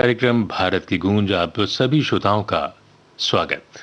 कार्यक्रम भारत की गूंज आप सभी श्रोताओं का स्वागत।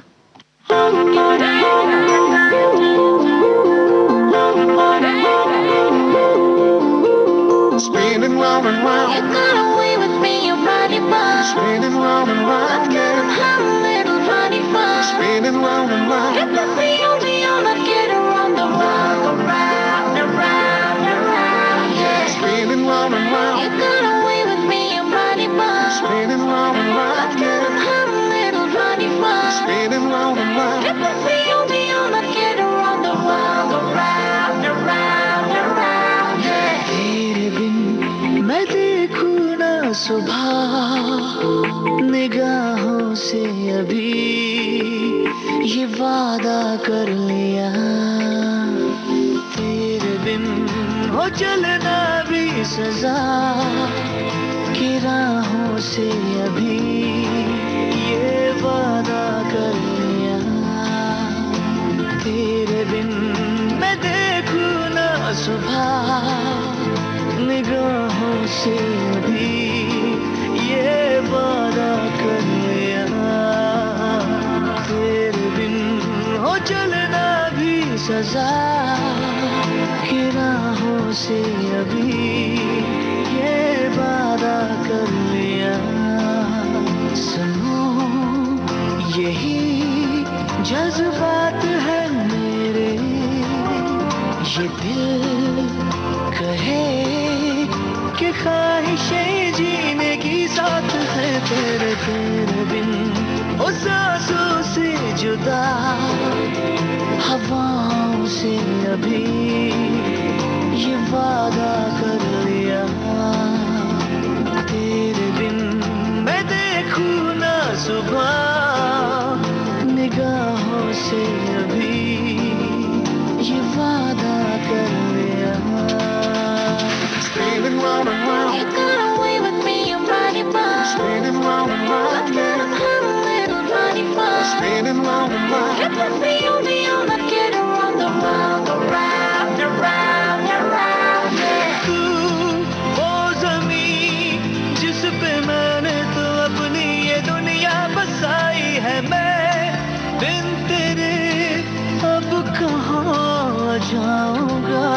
Spinning round and round. You got away with me, you mighty fun. Spinning round and round, yeah. Have a little funny fun. Spinning round and round. Get the feel beyond, I get around the world, around, around, around, yeah. Spinning round and round. You got away with me, you mighty fun. Spinning round and round, yeah. Have a little funny fun. Spinning round and round. Get the feel beyond, I get around the world, around, around, around, yeah. तेरे बिन मैं देखूं ना सुबह निगाहों से अभी ये वादा कर लिया। तेरे बिन हो चलना भी सजा की राहों से अभी ये वादा कर लिया। तेरे बिन मैं देखूं ना सुबह निगाहों से अभी ये वादा कर लिया। तेरे बिन हो चलना भी सजा की राहों से अभी ये वादा कर लिया। सुनो यही जज्बात है मेरे, ये दिल कहे कि ख्वाहिशें जीने की साथ है। तेरे तेरे बिन ओ सांसों से जुदा हवाओं से अभी ये वादा कर लिया। तेरे बिन मैं देखूं ना सुबह निगाहों से अभी ये वादा कर लिया। Spinning round and round. You got away with me, you mighty fun. Spinning round and round, yeah. Have a little funny fun. Spinning round and round. Get the feel beyond, I get around the world, around, around, around, yeah. तू वो ज़मीन जिस पे मैंने तो अपनी ये दुनिया बसाई है, मैं बिन तेरे अब कहाँ जाऊँगा।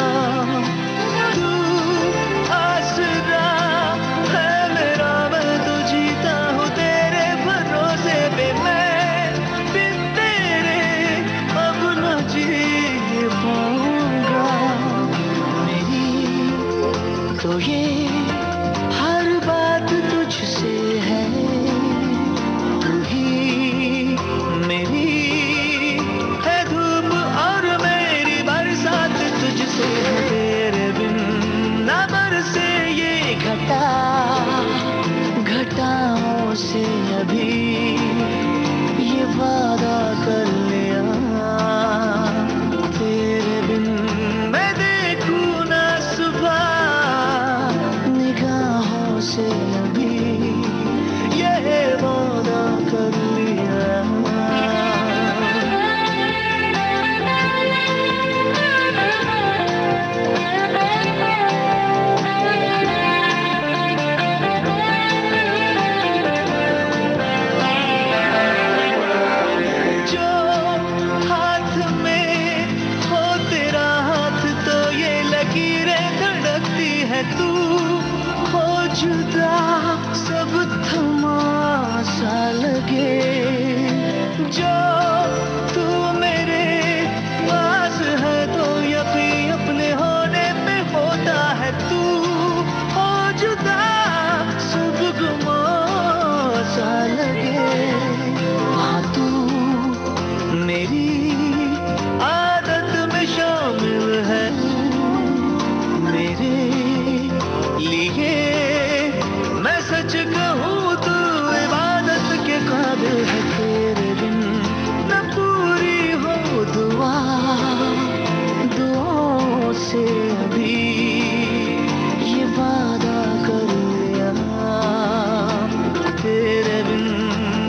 तो ये हर बात तुझसे है, तू ही मेरी है धूप और मेरी बरसात तुझसे है। तेरे बिन ना बरसे ये घटा घटाओं से अभी ये वादा कर लिया। तेरे बिन मैं देखूं ना सुबह से अभी ये वादा कर लिया। जो हाथ में हो तेरा हाथ तो ये लकीरें धड़कती है। तू हो जुदा सब थमा सा लगे, जो तू मेरे पास है तो यकीन अपने होने पे होता है। तू हो जुदा सब गुमा सा लगे। हाँ तू मेरी आदत में शामिल है, मेरे लिए मैं सच कहूँ तो इबादत के काबिल है। तेरे बिन न पूरी हो दुआ दुआओं से अभी ये वादा कर लिया। तेरे बिन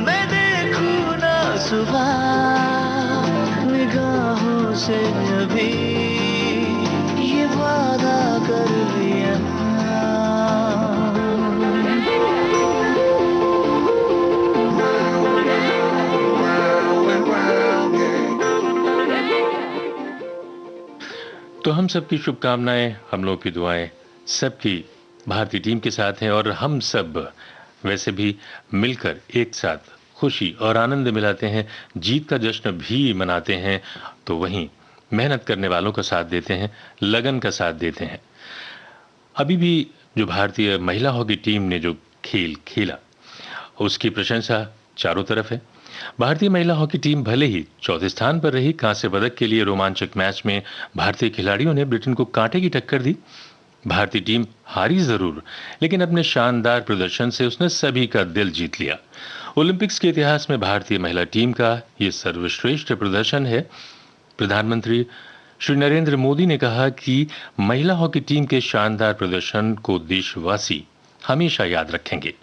मैं देखूँ ना सुबह निगाहों से अभी ये वादा कर लिया। तो हम सबकी शुभकामनाएं, हम लोग की दुआएं सबकी भारतीय टीम के साथ हैं और हम सब वैसे भी मिलकर एक साथ खुशी और आनंद मिलाते हैं, जीत का जश्न भी मनाते हैं, तो वहीं मेहनत करने वालों का साथ देते हैं, लगन का साथ देते हैं। अभी भी जो भारतीय महिला हॉकी टीम ने जो खेल खेला उसकी प्रशंसा चारों तरफ है। भारतीय महिला हॉकी टीम भले ही चौथे स्थान पर रही, कांस्य पदक के लिए रोमांचक मैच में भारतीय खिलाड़ियों ने ब्रिटेन को कांटे की टक्कर दी। भारतीय टीम हारी जरूर, लेकिन अपने शानदार प्रदर्शन से उसने सभी का दिल जीत लिया। ओलंपिक्स के इतिहास में भारतीय महिला टीम का यह सर्वश्रेष्ठ प्रदर्शन है। प्रधानमंत्री श्री नरेंद्र मोदी ने कहा कि महिला हॉकी टीम के शानदार प्रदर्शन को देशवासी हमेशा याद रखेंगे।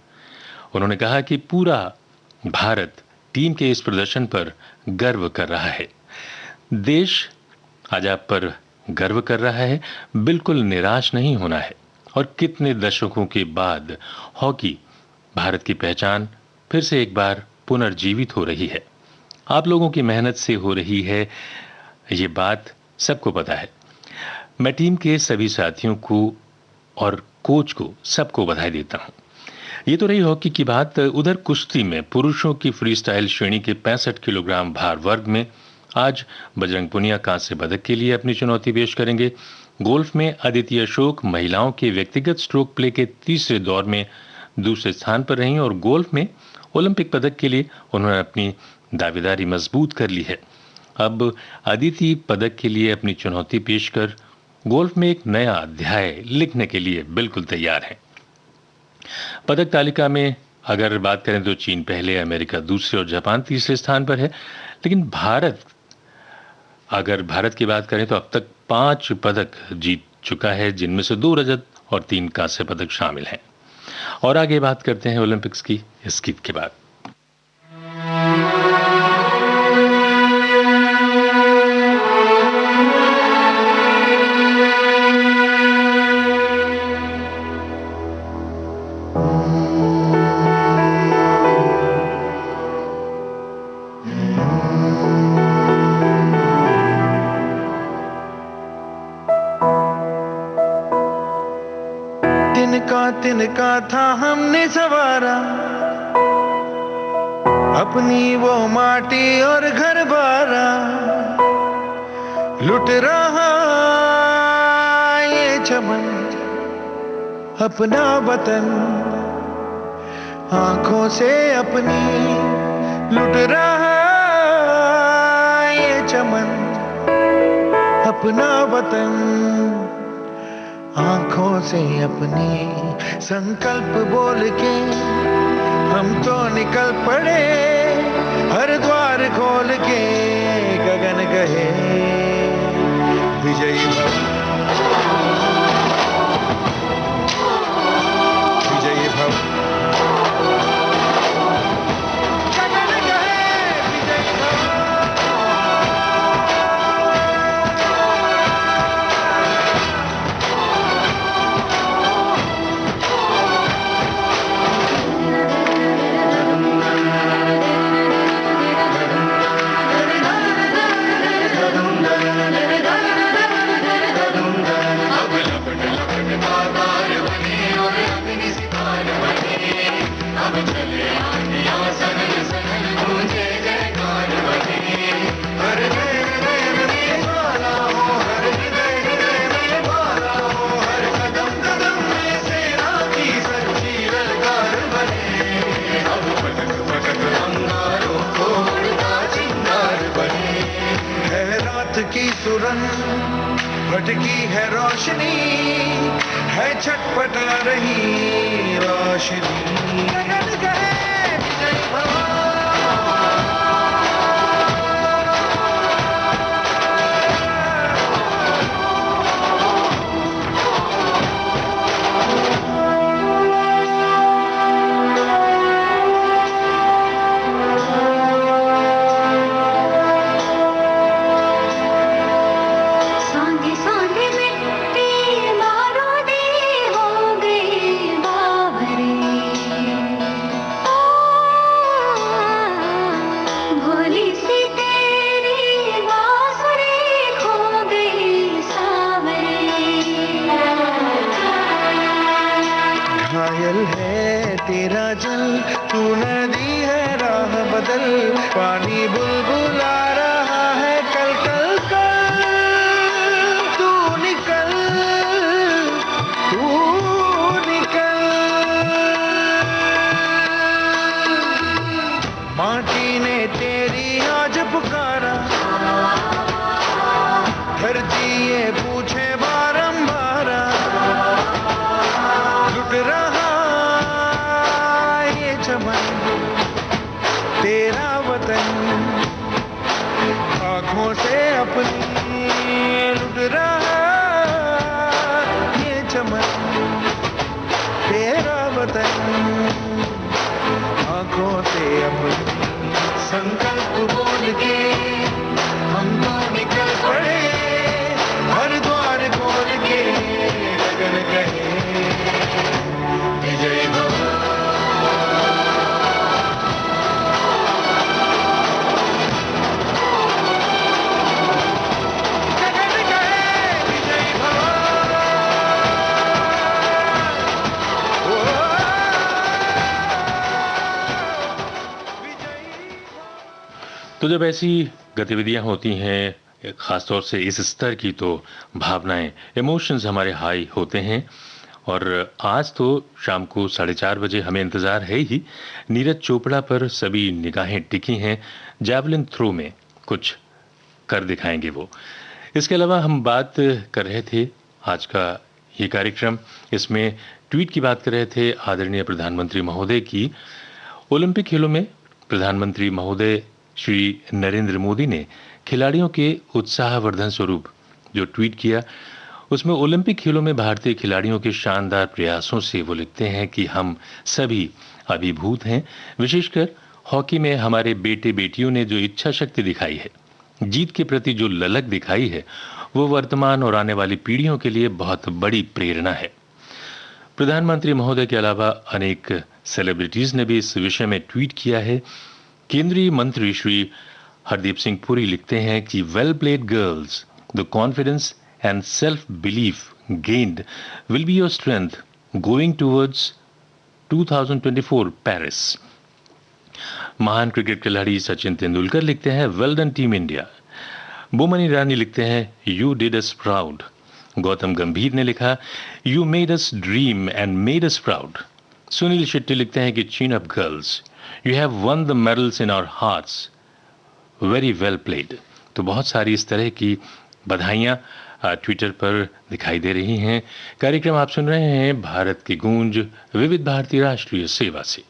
उन्होंने कहा कि पूरा भारत टीम के इस प्रदर्शन पर गर्व कर रहा है। देश आज आप पर गर्व कर रहा है, बिल्कुल निराश नहीं होना है। और कितने दशकों के बाद हॉकी भारत की पहचान फिर से एक बार पुनर्जीवित हो रही है। आप लोगों की मेहनत से हो रही है, ये बात सबको पता है। मैं टीम के सभी साथियों को और कोच को सबको बधाई देता हूं। ये तो रही हॉकी की बात। उधर कुश्ती में पुरुषों की फ्रीस्टाइल श्रेणी के 65 किलोग्राम भार वर्ग में आज बजरंग पुनिया कांस्य पदक के लिए अपनी चुनौती पेश करेंगे। गोल्फ में अदिति अशोक महिलाओं के व्यक्तिगत स्ट्रोक प्ले के तीसरे दौर में दूसरे स्थान पर रहीं और गोल्फ में ओलंपिक पदक के लिए उन्होंने अपनी दावेदारी मजबूत कर ली है। अब अदिति पदक के लिए अपनी चुनौती पेश कर गोल्फ में एक नया अध्याय लिखने के लिए बिल्कुल तैयार है। पदक तालिका में अगर बात करें तो चीन पहले, अमेरिका दूसरे और जापान तीसरे स्थान पर है। लेकिन भारत की बात करें तो अब तक 5 पदक जीत चुका है, जिनमें से 2 रजत और 3 कांस्य पदक शामिल हैं। और आगे बात करते हैं ओलंपिक्स की इस गीत के बाद। तिनका था हमने सवारा, अपनी वो माटी और घर बारा, लुट रहा ये चमन अपना वतन, आंखों से अपनी लुट रहा ये चमन अपना वतन, आंखों से अपनी। संकल्प बोल के हम तो निकल पड़े, हर द्वार खोल के गगन कहे विजयी भव, विजयी भव, गगन कहे विजयी भव। की सुरंग भटकी है रोशनी, है छटपटा रही रोशनी, गगन कहे विजयी भव। चल, तू नदी है राह बदल, पानी बुलबुला रहा है कल कल कल, तू निकल, तू निकल। माटी ने तेरी आज पुकारा, धरती ये पूछे बारंबार, लुट रहा ये चमन तेरा वतन, आंखों से अपनी लुट रहा ये चमन तेरा वतन, आंखों से अपनी। संकल्प बोल के हम तो निकल पड़े, हर द्वार खोल के लगन कहे विजय भव। लगन कहे विजय भव। ओ, विजय भव। तो जब ऐसी गतिविधियां होती हैं, खासतौर से इस स्तर की, तो भावनाएं, इमोशंस हमारे हाई होते हैं। और आज तो शाम को 4:30 बजे हमें इंतजार है ही। नीरज चोपड़ा पर सभी निगाहें टिकी हैं, जैवलिन थ्रो में कुछ कर दिखाएंगे वो। इसके अलावा हम बात कर रहे थे आज का ये कार्यक्रम, इसमें ट्वीट की बात कर रहे थे आदरणीय प्रधानमंत्री महोदय की। ओलंपिक खेलों में प्रधानमंत्री महोदय श्री नरेंद्र मोदी ने खिलाड़ियों के उत्साहवर्धन स्वरूप जो ट्वीट किया, उसमें ओलंपिक खेलों में भारतीय खिलाड़ियों के शानदार प्रयासों से वो लिखते हैं कि हम सभी अभिभूत हैं। विशेषकर हॉकी में हमारे बेटे बेटियों ने जो इच्छा शक्ति दिखाई है, जीत के प्रति जो ललक दिखाई है, वो वर्तमान और आने वाली पीढ़ियों के लिए बहुत बड़ी प्रेरणा है। प्रधानमंत्री महोदय के अलावा अनेक सेलिब्रिटीज ने भी इस विषय में ट्वीट किया है। केंद्रीय मंत्री श्री हरदीप सिंह पुरी लिखते हैं कि well played girls, the confidence and self belief gained will be your strength going towards 2024 Paris. महान क्रिकेट खिलाड़ी सचिन तेंदुलकर लिखते हैं well done team India. Boman Irani लिखते हैं you did us proud. Gautam Gambhir ने लिखा you made us dream and made us proud. Suniel Shetty लिखते हैं कि chin up girls, you have won the medals in our hearts, very well played. तो बहुत सारी इस तरह की बधाइयां ट्विटर पर दिखाई दे रही हैं। कार्यक्रम आप सुन रहे हैं भारत की गूंज विविध भारती राष्ट्रीय सेवा से।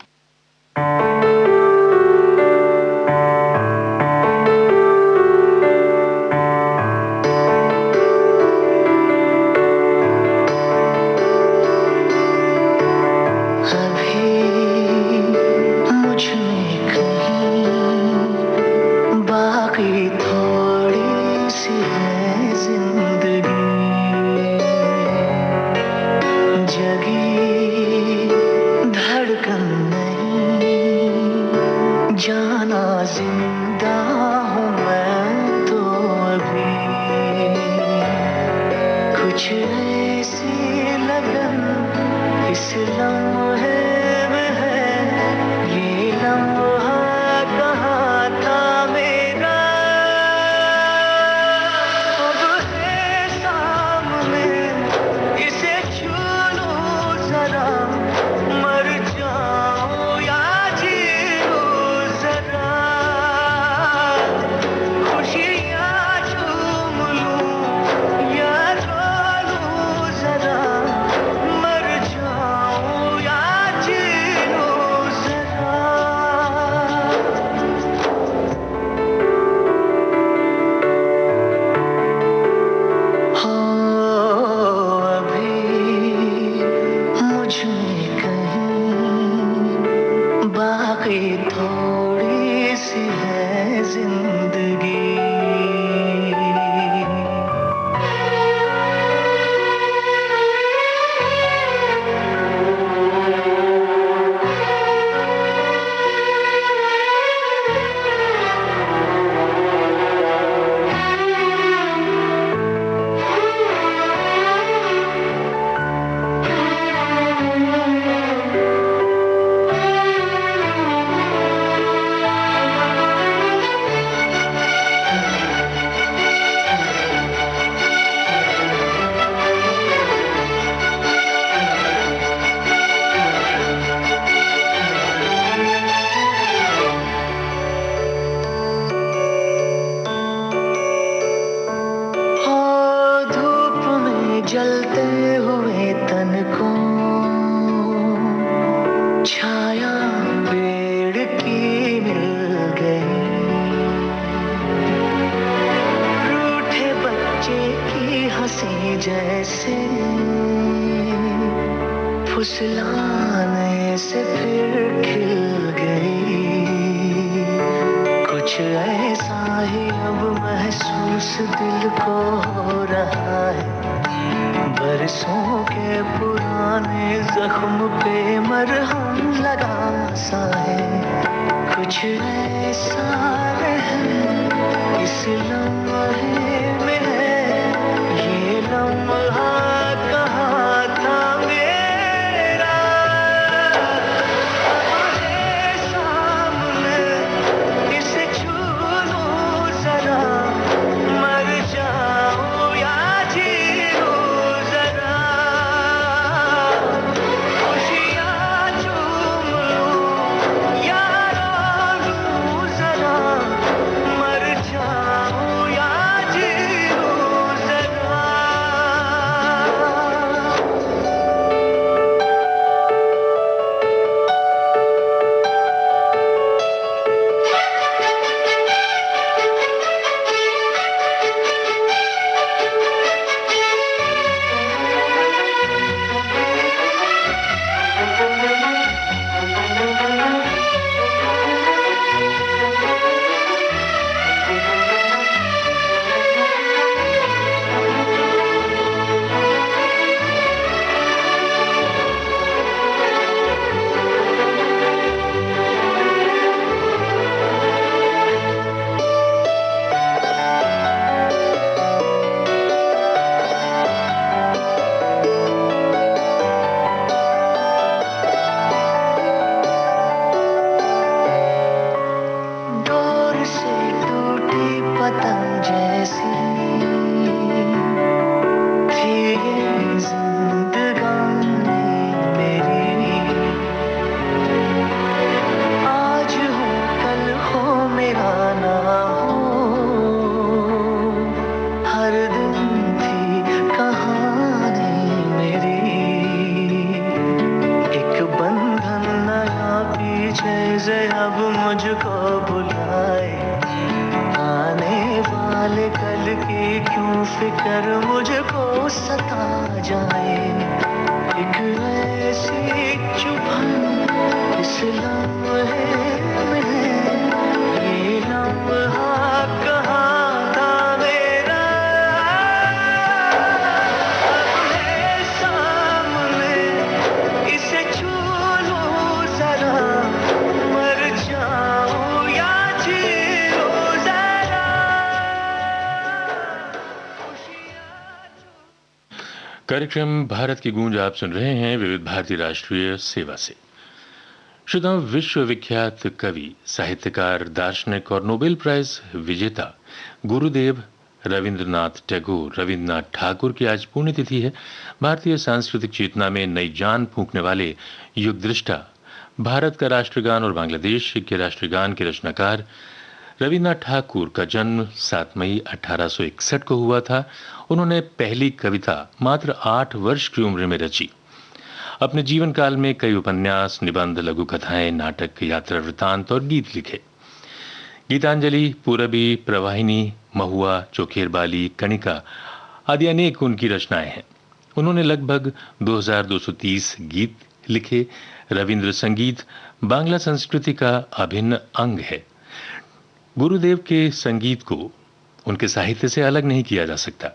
फुसलाने से फिर खिल गई, कुछ ऐसा ही अब महसूस दिल को हो रहा है, बरसों के पुराने जख्म पे मरहम लगा सा है, कुछ ऐसा है इस लम्हे में है, ये लम्हा कहाँ था मेरा, अब है सामने इसे छू लूं जरा, मर जाऊं या जी लूं जरा, खुशियाँ चूम लूं या रो लूं जरा, मर जाऊं या जी लूं जरा। डोर से टूटी पतंग जैसी थी ये जिंदगानी मेरी, आज हो कल हो मेरा ना हो, हर दिन थी कहानी मेरी, एक बंधन नया पीछे से अब मुझको बुलाए, आने वाले कल की क्यों फिक्र मुझको सता जाए, एक ऐसी चुभन इस लम्हे में है, ये लम्हा कहाँ था मेरा, अब है सामने इसे छू लूं जरा, मर जाऊं या जी लूं जरा, कार्यक्रम भारत की गूंज आप सुन रहे हैं विविध भारती राष्ट्रीय सेवा से। श्रोताओं, विश्वविख्यात कवि, साहित्यकार, दार्शनिक और नोबेल प्राइज विजेता गुरुदेव रविंद्रनाथ टैगोर, रविंद्रनाथ ठाकुर की आज पुण्यतिथि है। भारतीय सांस्कृतिक चेतना में नई जान फूंकने वाले युग दृष्टा, भारत का राष्ट्रगान और बांग्लादेश के राष्ट्रगान के रचनाकार रविन्द्रनाथ ठाकुर का जन्म 7 मई 1861 को हुआ था। उन्होंने पहली कविता मात्र 8 वर्ष की उम्र में रची। अपने जीवन काल में कई उपन्यास, निबंध, लघु कथाएं, नाटक, यात्रा वृत्तांत और गीत लिखे। गीतांजलि, पूरबी, प्रवाहिनी, महुआ, चोखेर बाली, कणिका आदि अनेक उनकी रचनाएं हैं। उन्होंने लगभग 2230 गीत लिखे। रविंद्र संगीत बांग्ला संस्कृति का अभिन्न अंग है। गुरुदेव के संगीत को उनके साहित्य से अलग नहीं किया जा सकता।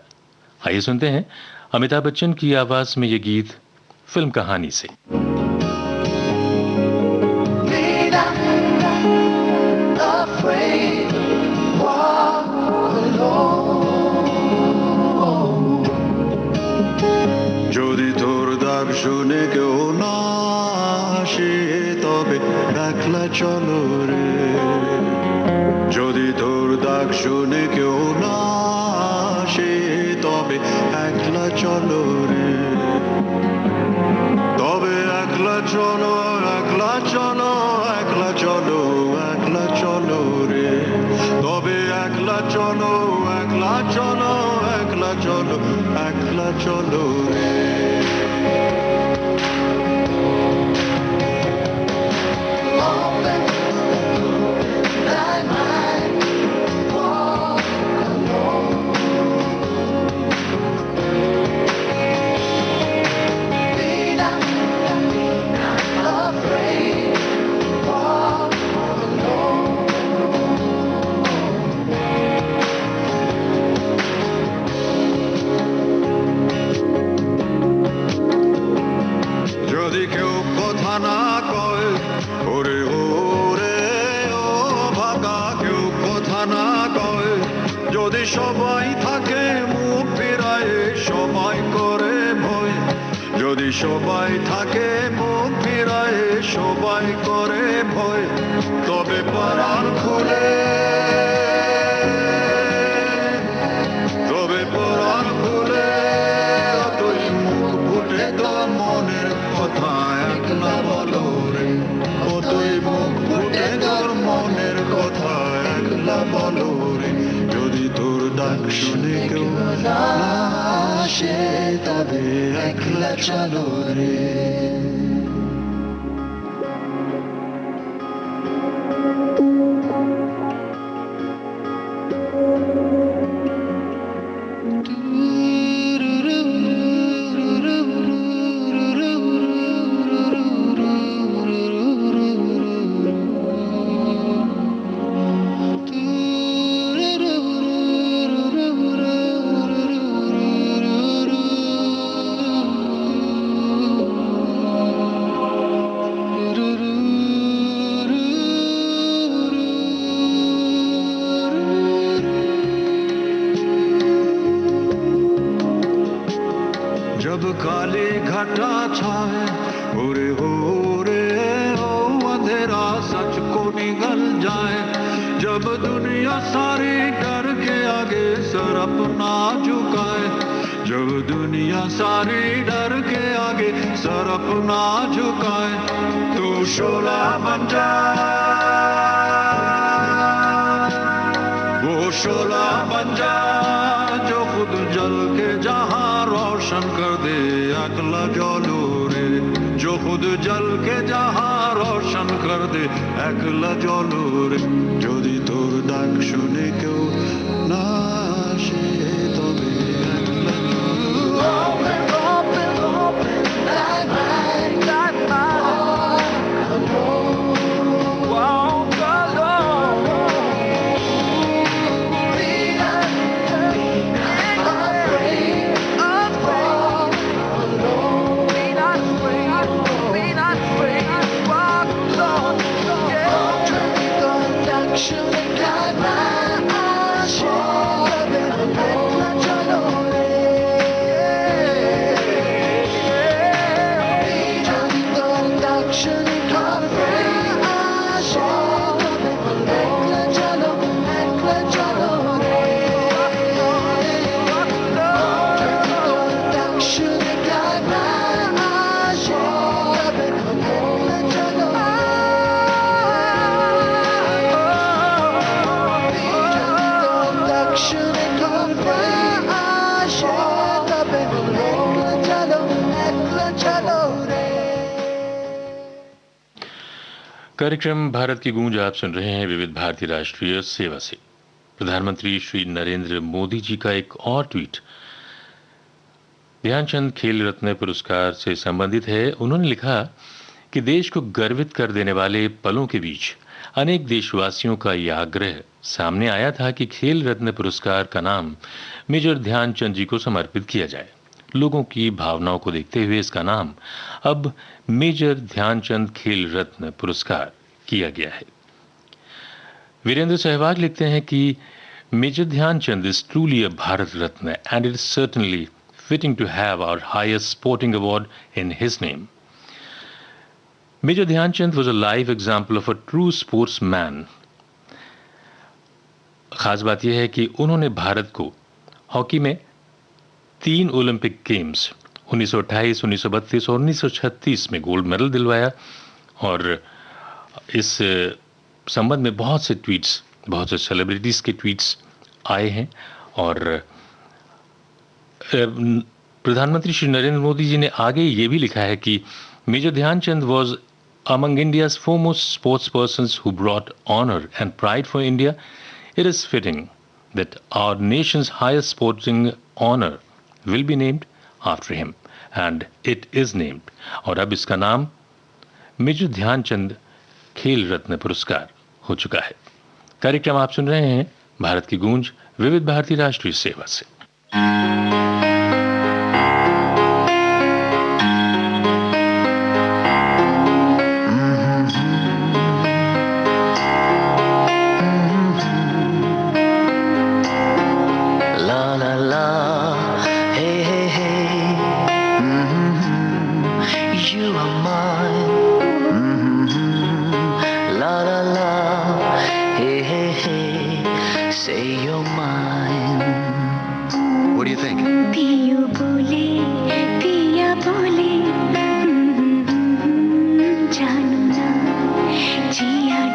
आइए सुनते हैं अमिताभ बच्चन की आवाज में ये गीत फिल्म कहानी से। যদি তোর ডাক শুনে কেউ না আসে তবে একলা চলো রে, যদি তোর ডাক শুনে কেউ না আসে তবে একলা চলো রে, তবে একলা চলো, একলা চলো, একলা চলো, একলা চলো রে, তবে একলা চলো, একলা চলো, একলা চলো, একলা চলো রে। যদি সবাই থাকে মুখ ফিরায় সবাই করে ভয় যদি সবাই থাকে মুখ ফিরায় সবাই করে ভয় তবে পরাণ খুলে তবে পরাণ খুলে তুই মুখ ফুটে তোর মনের কথা একলা বলো রে ও তুই মুখ ফুটে তোর মনের কথা একলা বলো রে যদি তোর ডাক শুনে কেউ না আসে তবে একলা চলো রে जब काली घटा छाए ओरे हो रे हो अंधेरा सच को निगल जाए जब दुनिया सारी डर के आगे सर अपना झुकाए जब दुनिया सारी डर के आगे सर अपना झुकाए तू शोला बन जा वो शोला बन जा जो खुद जल के जहां रोशन कर दे अकला जलो रे जो खुद जल के जहां रोशन कर दे अकला जलो रे যদি তোর ডাক শুনে কেউ না আসে তবে একলা कार्यक्रम भारत की गूंज आप सुन रहे हैं विविध भारती राष्ट्रीय सेवा से। प्रधानमंत्री श्री नरेंद्र मोदी जी का एक और ट्वीट ध्यानचंद खेल रत्न पुरस्कार से संबंधित है। उन्होंने लिखा कि देश को गर्वित कर देने वाले पलों के बीच अनेक देशवासियों का यह आग्रह सामने आया था कि खेल रत्न पुरस्कार का नाम मेजर ध्यानचंद जी को समर्पित किया जाए। लोगों की भावनाओं को देखते हुए इसका नाम अब मेजर ध्यानचंद खेल रत्न पुरस्कार किया गया है। वीरेंद्र सहवाग लिखते हैं कि major Dhyan Chand is truly a Bharat Ratna and it is certainly fitting to have our highest sporting award in his name. Major Dhyan Chand was a live example of a true sportsman. खास बात यह है कि उन्होंने भारत को हॉकी में 3 ओलंपिक गेम्स 1928, 1932 और 1936 में गोल्ड मेडल दिलवाया और इस संबंध में बहुत से ट्वीट्स, बहुत से सेलिब्रिटीज के ट्वीट्स आए हैं और प्रधानमंत्री श्री नरेंद्र मोदी जी ने आगे ये भी लिखा है कि major Dhyan Chand was among India's foremost sports persons who brought honor and pride for India. It is fitting that our nation's highest sporting honor will be named after him, and it is named. और अब इसका नाम major Dhyanchand खेल रत्न पुरस्कार हो चुका है। कार्यक्रम आप सुन रहे हैं भारत की गूंज विविध भारती राष्ट्रीय सेवा से।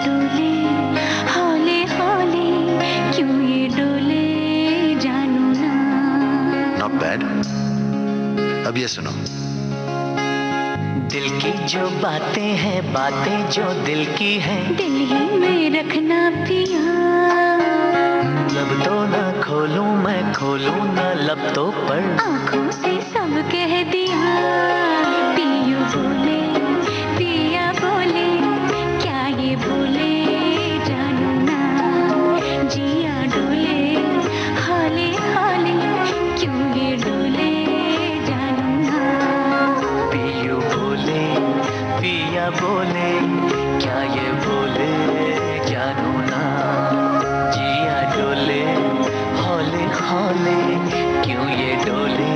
डोले हौले हौले क्यों ये डोले जानू ना। Not bad. अब ये सुनो। दिल की जो बातें हैं, बातें जो दिल की हैं, दिल ही में रखना पिया। लब तो न खोलूं मैं, खोलूं न लब तो पर आंखों से सब कह दिया। पियो बोले पिया बोले क्या ये बोले जानू ना। जिया डोले हाले हाले क्यों ये डोले जानू ना। पियू बोले पिया बोले क्या ये बोले जानू ना। जिया डोले हौले हौले क्यों ये डोले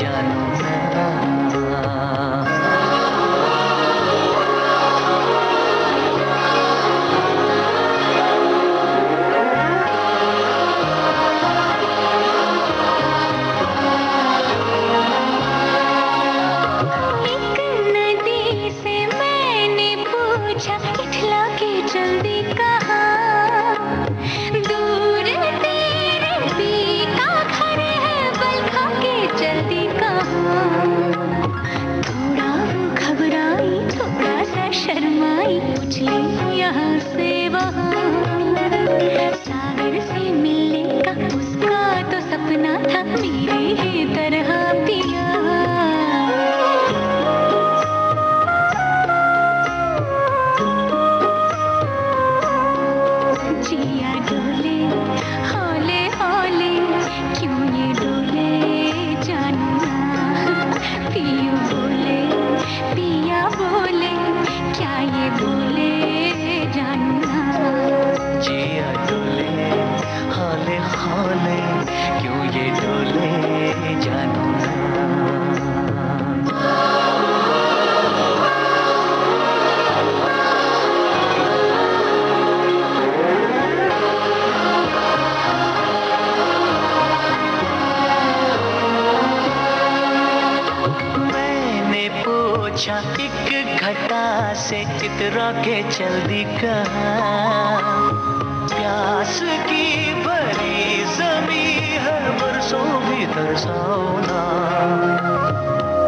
जानू ना। एक नदी से मैंने पूछा इठला के जल्दी कहा। दूर तेरे पी का घर है बलखा के जल्दी कहा। थोड़ा वो घबराई थोड़ा सा शर्माई पूछ ली यहाँ से वहाँ। सागर से मिलने का उसका तो सपना था मेरे ही तरह पिया। जिया डोले हौले हौले क्यों ये डोले जानू ना। पियो बोले पिया बोले क्या ये बोले जानू ना। जिया डोले हौले हौले क्यों ये डोले जानू ना। मैंने पूछा एक घटा से चित्रा के जल्दी कहा। प्यास की भरी जमी है बरसों भी तरसाओ ना।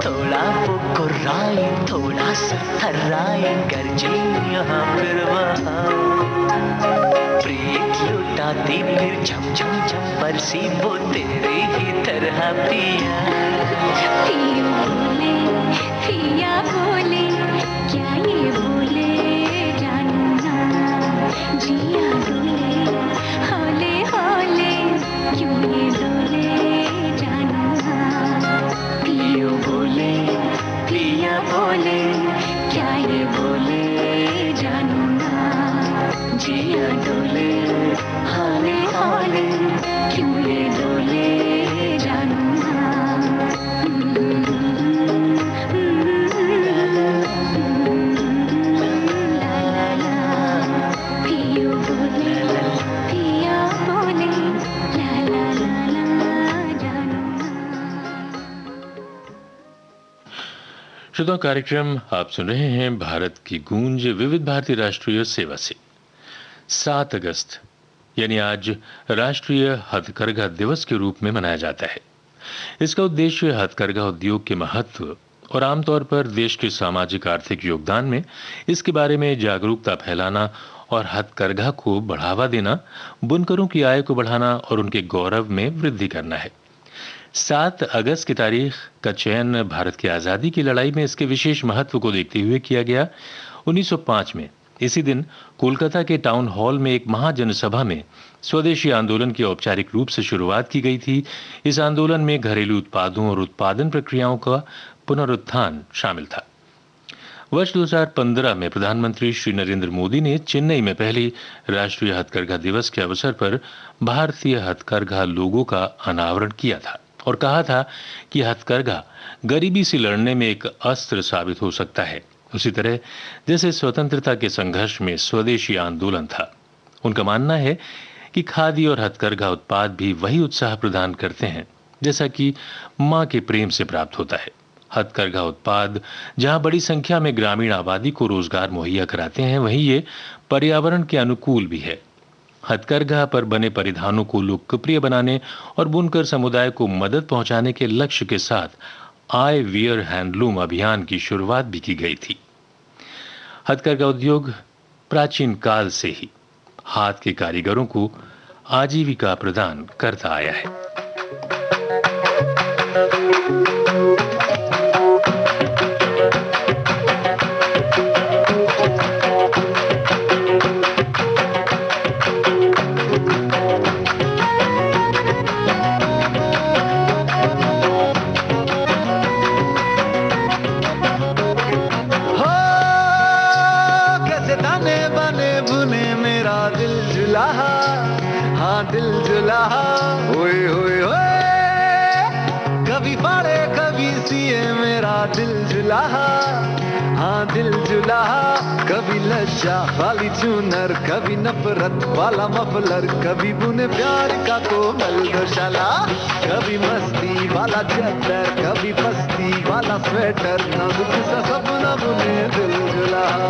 थोड़ा वो कुर्राई थोड़ा सा थर्राई गरजे यहाँ फिर वहाँ। प्रीत लुटाती फिर झम झम झम बरसी वो तेरे ही तरह पिया। पियो बोले पिया बोले क्या ये बोले जानू ना। जिया डोले हौले हौले क्यों ये डोले जानू ना। पियो बोले पिया बोले क्या ये बोले जानू ना। जिया डोले हौले हौले क्यों ये डोले जानू ना। पियो बोले पिया बोले ला ला ला ला जानू ना। श्रोताओं, कार्यक्रम आप सुन रहे हैं भारत की गूंज विविध भारती राष्ट्रीय सेवा से। 7 अगस्त यानी आज राष्ट्रीय हथकरघा दिवस के रूप में मनाया जाता है। इसका उद्देश्य हथकरघा उद्योग के महत्व और आमतौर पर देश के सामाजिक आर्थिक योगदान में इसके बारे में जागरूकता फैलाना और हथकरघा को बढ़ावा देना, बुनकरों की आय को बढ़ाना और उनके गौरव में वृद्धि करना है। 7 अगस्त की तारीख का चयन भारत की आजादी की लड़ाई में इसके विशेष महत्व को देखते हुए किया गया। 1905 में इसी दिन कोलकाता के टाउन हॉल में एक महाजनसभा में स्वदेशी आंदोलन की औपचारिक रूप से शुरुआत की गई थी। इस आंदोलन में घरेलू उत्पादों और उत्पादन प्रक्रियाओं का पुनरुत्थान शामिल था। वर्ष 2015 में प्रधानमंत्री श्री नरेंद्र मोदी ने चेन्नई में पहली राष्ट्रीय हथकरघा दिवस के अवसर पर भारतीय हथकरघा लोगो का अनावरण किया था और कहा था कि हथकरघा गरीबी से लड़ने में एक अस्त्र साबित हो सकता है, उसी तरह जैसे स्वतंत्रता के संघर्ष में स्वदेशी आंदोलन था। उनका मानना है कि खादी और हथकरघा उत्पाद भी वही उत्साह प्रदान करते हैं जैसा कि मां के प्रेम से प्राप्त होता है। हथकरघा उत्पाद जहां बड़ी संख्या में ग्रामीण आबादी को रोजगार मुहैया कराते हैं, वहीं ये पर्यावरण के अनुकूल भी है। हथकरघा पर बने परिधानों को लोकप्रिय बनाने और बुनकर समुदाय को मदद पहुंचाने के लक्ष्य के साथ आई वियर हैंडलूम अभियान की शुरुआत भी की गई थी। हथकरघा उद्योग प्राचीन काल से ही हाथ के कारीगरों को आजीविका प्रदान करता आया है। कभी फाड़े कभी सिए मेरा दिल जुलाहा, हाँ दिल जुलाहा। कभी लज्जा वाली चूनर, कभी नफरत वाला मफलर, कभी बुने प्यार का कोमल गौशाला, कभी मस्ती वाला चद्दर, कभी पस्ती वाला स्वेटर, नाजुक सा सपना बुने दिल जुलाहा।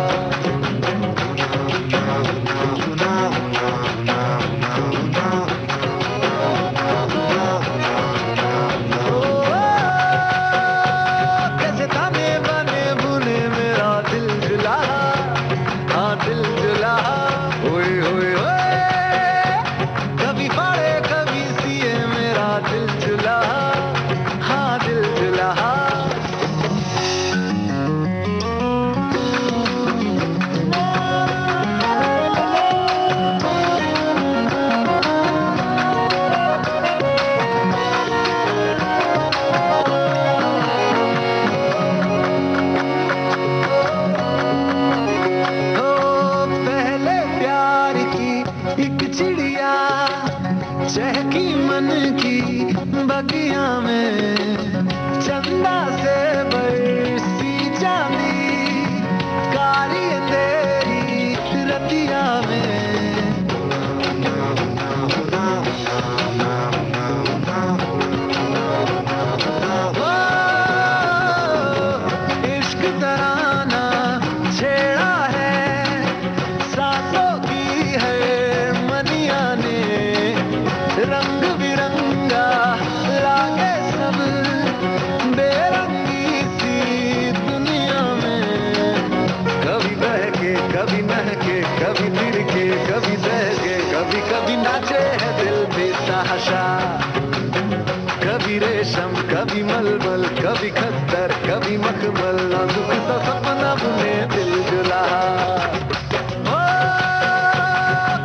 कभी रेशम कभी मलमल, कभी खद्दर कभी मखमल, नाजुक सा सपना बुने दिल जुलाहा।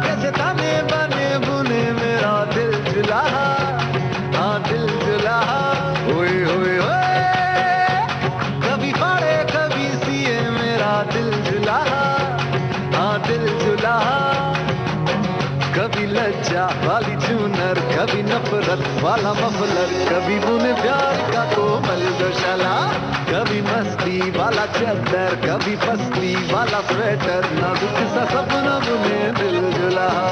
कैसे ताने बने बुने मेरा दिल जुलाहा, हाँ दिल जुलाहा। ओए ओए ओए, कभी फाड़े कभी सिए मेरा दिल जुलाहा, हाँ दिल जुलाहा। कभी लज्जा वाली चूनर, कभी नफरत वाला मफलर, कभी बुने प्यार का कोमल गौशाला, कभी मस्ती वाला चद्दर, कभी पस्ती वाला स्वेटर, नाजुक सा सपना बुने दिल जुलाहा।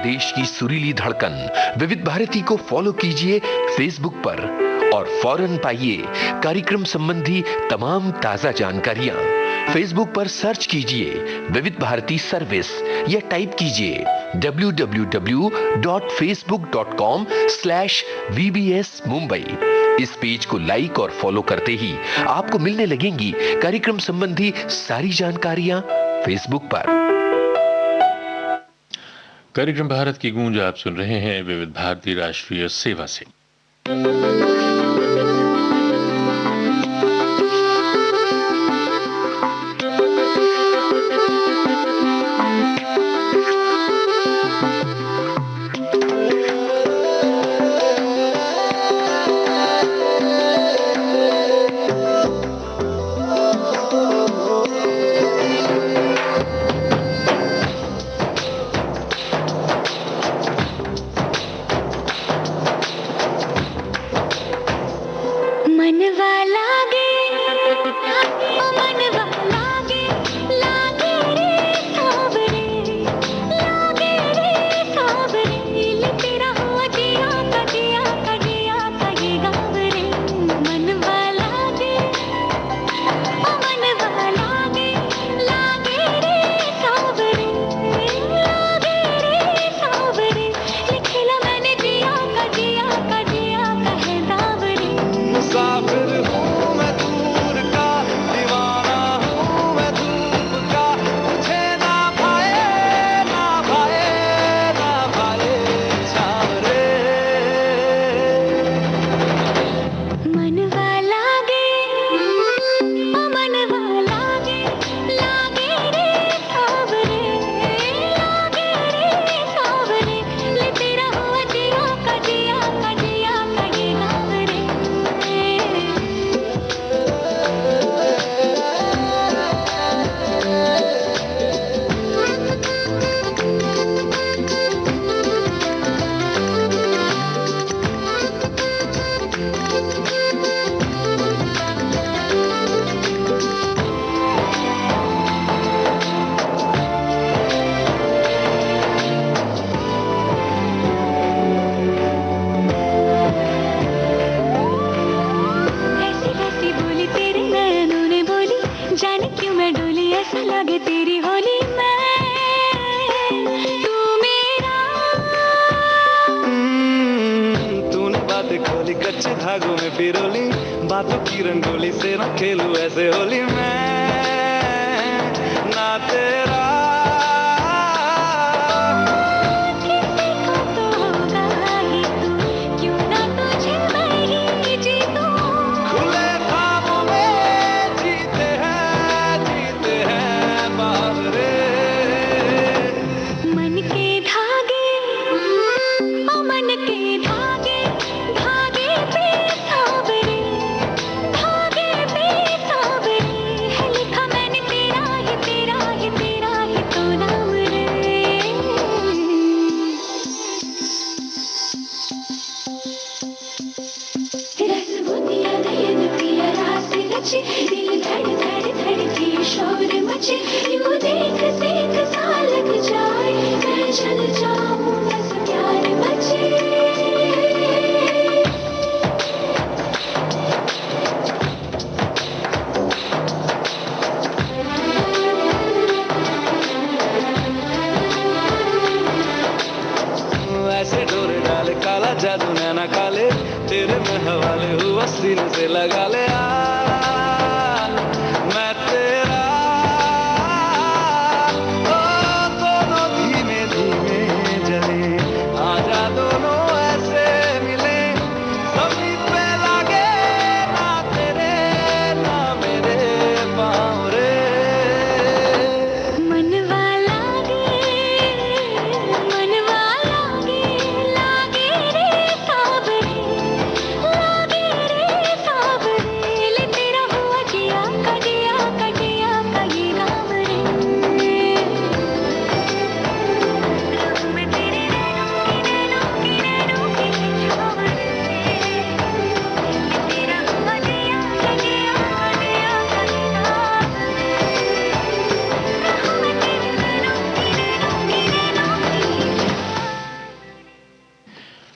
देश की सुरीली धड़कन विविध भारती को फॉलो कीजिए फेसबुक पर और फौरन पाइए कार्यक्रम संबंधी तमाम ताजा जानकारियां। फेसबुक पर सर्च कीजिए विविध भारती सर्विस या टाइप कीजिए www.facebook.com/VBS Mumbai। इस पेज को लाइक और फॉलो करते ही आपको मिलने लगेंगी कार्यक्रम संबंधी सारी जानकारियां फेसबुक पर। कार्यक्रम भारत की गूंज आप सुन रहे हैं विविध भारती राष्ट्रीय सेवा से। कच्चे धागों में पिरोली, बातों की रंगोली से ना खेलूं ऐसे होली मैं ना तेरा। किसी को तो होगा ही तू, क्यों ना तुझे मैं ही जीतूं। खुले ख्वाबों में जीते हैं बाबरे। मन के धागे, ओ मन के धागे, धागे पे सावरे, धागे पे सावरे, है लिखा मैंने तेरा ही तेरा ही तेरा ही तो नाम रे। रस बुनिया नयन पिया रास रचे, दिल धड़ धड़ धड़के शोर मचे, यूं देख देख सा लग जाए, मैं चल जाऊं बस प्यार बचे। ऐसे डोरे डाले काला जादू नैना काले, तेरे में हवाले हुआ सीने से लगा ले आ, मैं तेरा। ओ दोनों धीमे धीमे जले, आजा दोनों ऐसे मिले, सभी पे लागे ना तेरे ना मेरे पाँव रे। मनवा लागे लागे रे सावरे, लागे रे सावरे, ले तेरा हुआ जिया का जिया का जिया का ये गाँव रे। मैं तेरे नैनों की छाँव रे, ले तेरा हुआ जिया का जिया का जिया का ये गाँव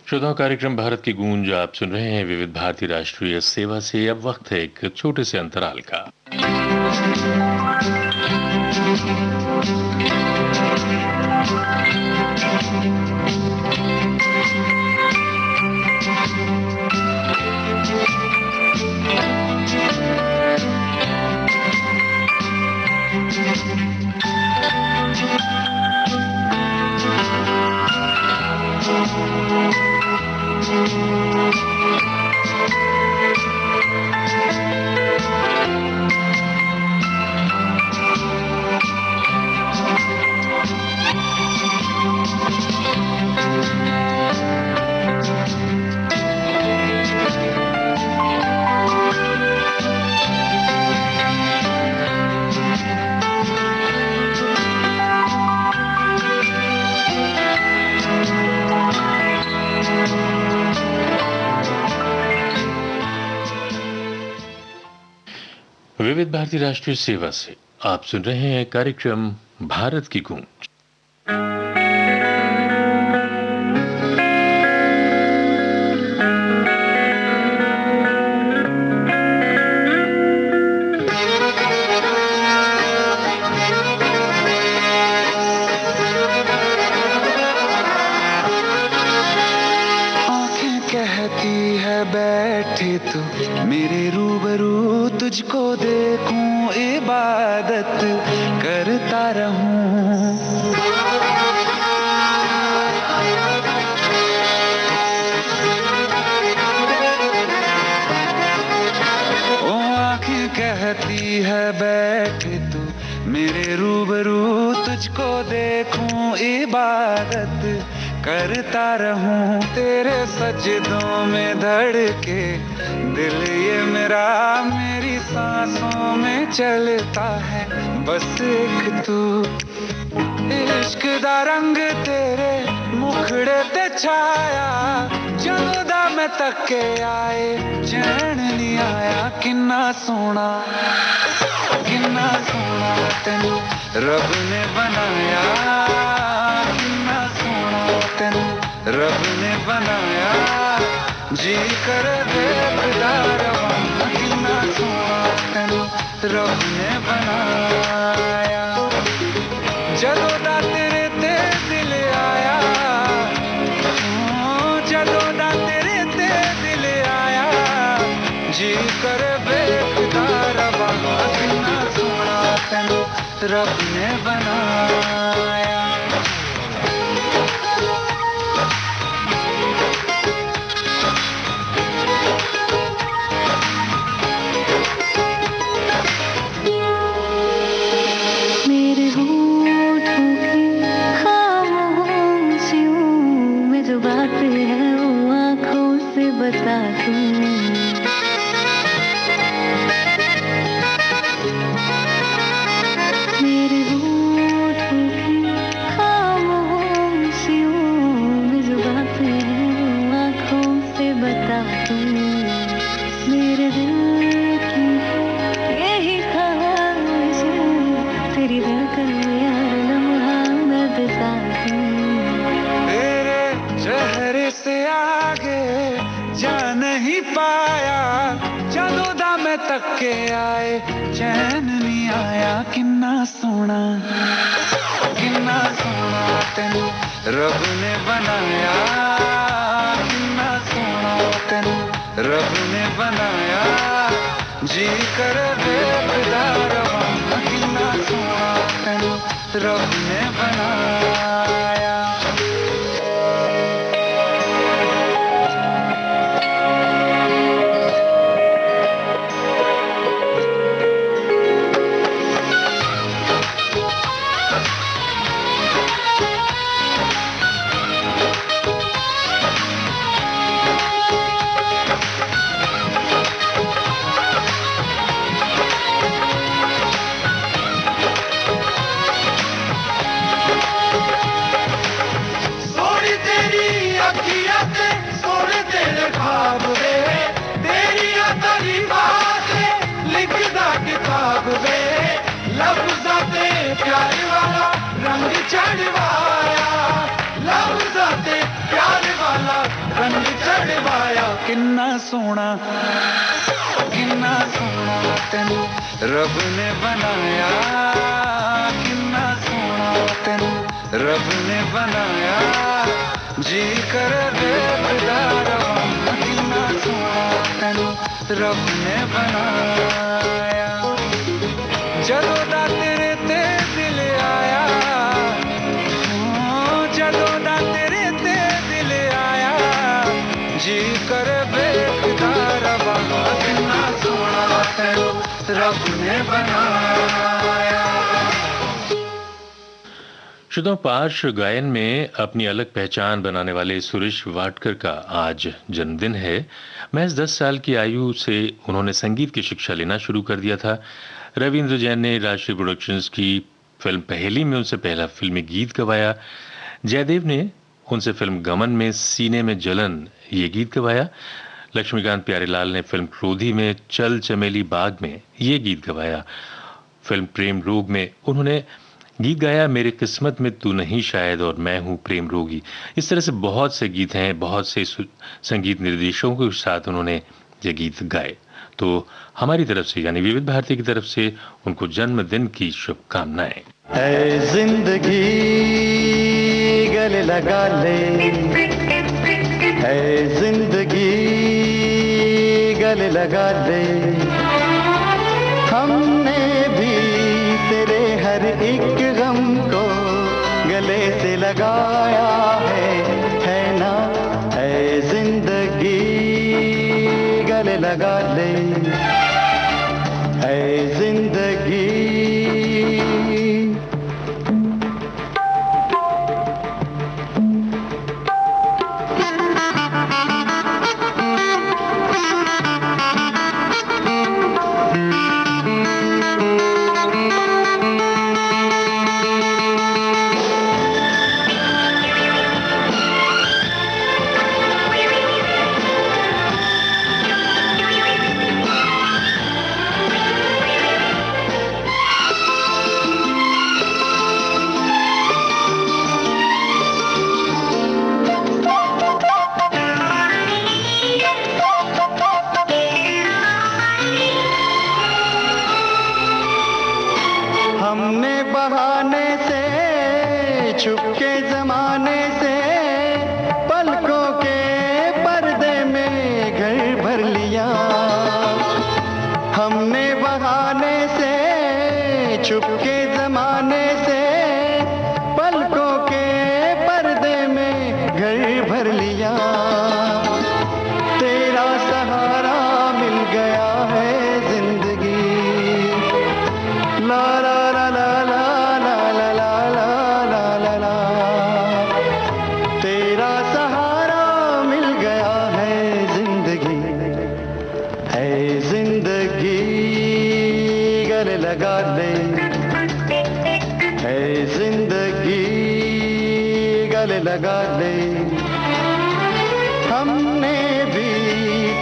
श्रोताओं, कार्यक्रम भारत की गूंज आप सुन रहे हैं विविध भारती राष्ट्रीय सेवा से। अब वक्त है एक छोटे से अंतराल का। विविध भारती राष्ट्रीय सेवा से आप सुन रहे हैं कार्यक्रम भारत की गूंज। आँखें कहती है बैठे तू मेरे रूबरू, तुझको देखूं इबादत करता रहूं। ओ आँखें कहती है बैठे तू मेरे रूबरू, तुझको देखूं इबादत करता रहूं। तेरे सजदों में धड़के दिल ये मेरा, मेरी सांसों में चलता है बस एक तू। इश्क दा रंग तेरे मुखड़े ते छाया, ਜਦੋਂ ਦਾ मैं तके आए चैन नहीं आया। किन्ना सोना तेनू रब ने बनाया, किन्ना सोना तेनू रब ने बनाया। जी कर देखदा रवां, किन्ना सोना तेनू रब ने बनाया। ਜਦੋਂ ਦਾ तेरे ते दिल आया, ਜਦੋਂ ਦਾ तेरे ते दिल आया। करे बेकदार वाला किन्ना सोना तेनू रब ने बनाया मेरे होठों की खामोशियों में जो बातें हैं वो आँखों से बता दूं मेरे होठों की खामोशियों में जो बातें हैं वो आँखों से बता दूं मेरे दिल की यही ख्वाहिशें तेरी धड़कन में हर लम्हा मैं बिता दूं तेरे चेहरे से आगे जा नहीं पाया ਜਦੋਂ ਦਾ मैं तक के आए चैन नहीं आया किन्ना सोना तेनू रब ने बनाया किन्ना सोना तेनू रब ने बनाया जी कर बेकदार वाला किन्ना सोना तेनू रब ने बनाया सोनी तेरी अखियां ते सोने तेरे ख्वाब वे तेरी तारीफां ते लिखदा किताब वे लफ्ज़ां ते प्यार वाला रंग चढ़वाया लफ्ज़ां ते प्यार वाला रंग चढ़वाया किन्ना सोना तेनू रब ने बनाया किन्ना सोना तेनू रब ने बनाया जी कर बेकदार वाला किन्ना सोना तेनू रब ने बनाया ਜਦੋਂ ਦਾ ਤੇਰੇ ਤੇ ਦਿਲ ਆਇਆ ਜਦੋਂ ਦਾ ਤੇਰੇ ਤੇ ਦਿਲ ਆਇਆ ਜੀ ਕਰ ਬੇਕਦਾਰ ਵਾਲਾ ਕਿੰਨਾ ਸੋਹਣਾ ਤੈਨੂੰ ਰੱਬ ਨੇ बनाया श्रोताओं, पार्श्व गायन में अपनी अलग पहचान बनाने वाले सुरेश वाडकर का आज जन्मदिन है। महज 10 साल की आयु से उन्होंने संगीत की शिक्षा लेना शुरू कर दिया था। रविंद्र जैन ने राष्ट्रीय प्रोडक्शंस की फिल्म पहेली में उनसे पहला फिल्मी गीत गवाया। जयदेव ने उनसे फिल्म गमन में सीने में जलन ये गीत गवाया। लक्ष्मीकांत प्यारेलाल ने फिल्म क्रोधी में चल चमेली बाग में ये गीत गवाया। फिल्म प्रेम रोग में उन्होंने गीत गाया मेरे किस्मत में तू नहीं शायद और मैं हूं प्रेम रोगी। इस तरह से बहुत से गीत हैं, बहुत से संगीत निर्देशकों के साथ उन्होंने ये गीत गाए। तो हमारी तरफ से यानी विविध भारती की तरफ से उनको जन्मदिन की शुभकामनाएं। ऐ जिंदगी गले लगा ले ऐ जिंदगी गले लगा ले हमने भी तेरे हर एक गम को गले से लगाया है ना ऐ जिंदगी गले लगा ले ऐ जिंदगी ऐ जिंदगी गले लगा ले, ऐ जिंदगी गले लगा ले। हमने भी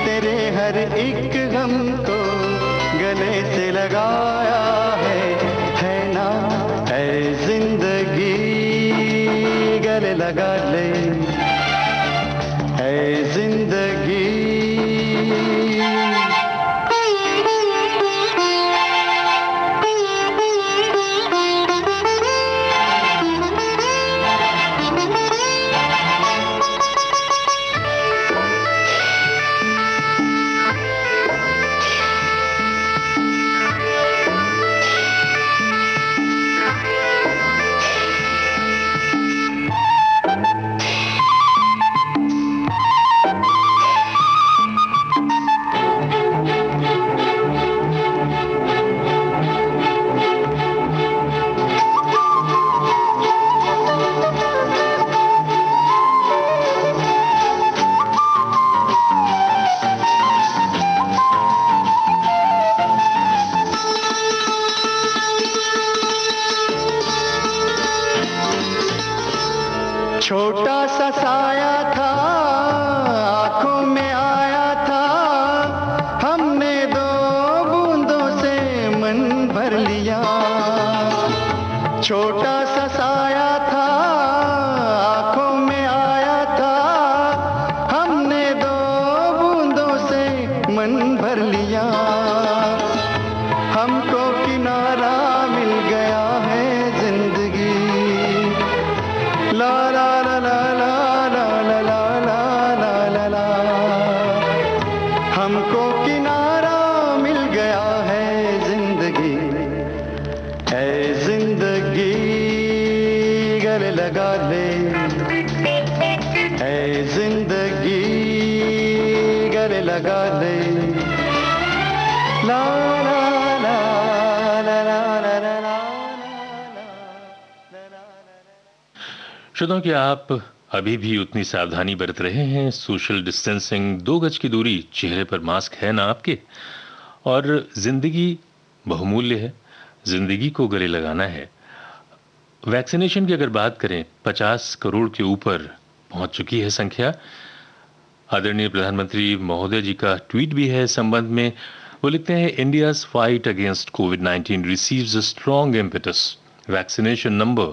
तेरे हर एक गम को गले से लगाया है ना। ऐ जिंदगी गले लगा ले, ऐ जिंदगी। छोटा सा साया था, आंखों में आया था, हमने दो बूंदों से मन भर लिया। छोटा सा साया था, आंखों में आया था, हमने दो बूंदों से मन भर लिया। हमको किनारा मिल गया है जिंदगी, ला ला ला ला ला ला ला ला ला ला। हमको किनारा मिल गया है जिंदगी, ऐ जिंदगी गले लगा ले, ऐ जिंदगी गले लगा ले। ला ला ला ला ला ला ला ला। श्रोताओं कि आप अभी भी उतनी सावधानी बरत रहे हैं, सोशल डिस्टेंसिंग, 2 गज की दूरी, चेहरे पर मास्क है ना आपके, और जिंदगी बहुमूल्य है, जिंदगी को गले लगाना है। वैक्सीनेशन की अगर बात करें, 50 करोड़ के ऊपर पहुंच चुकी है संख्या। आदरणीय प्रधानमंत्री महोदय जी का ट्वीट भी है इस संबंध में। वो लिखते हैं, India's fight against covid receives a strong impetus. Vaccination number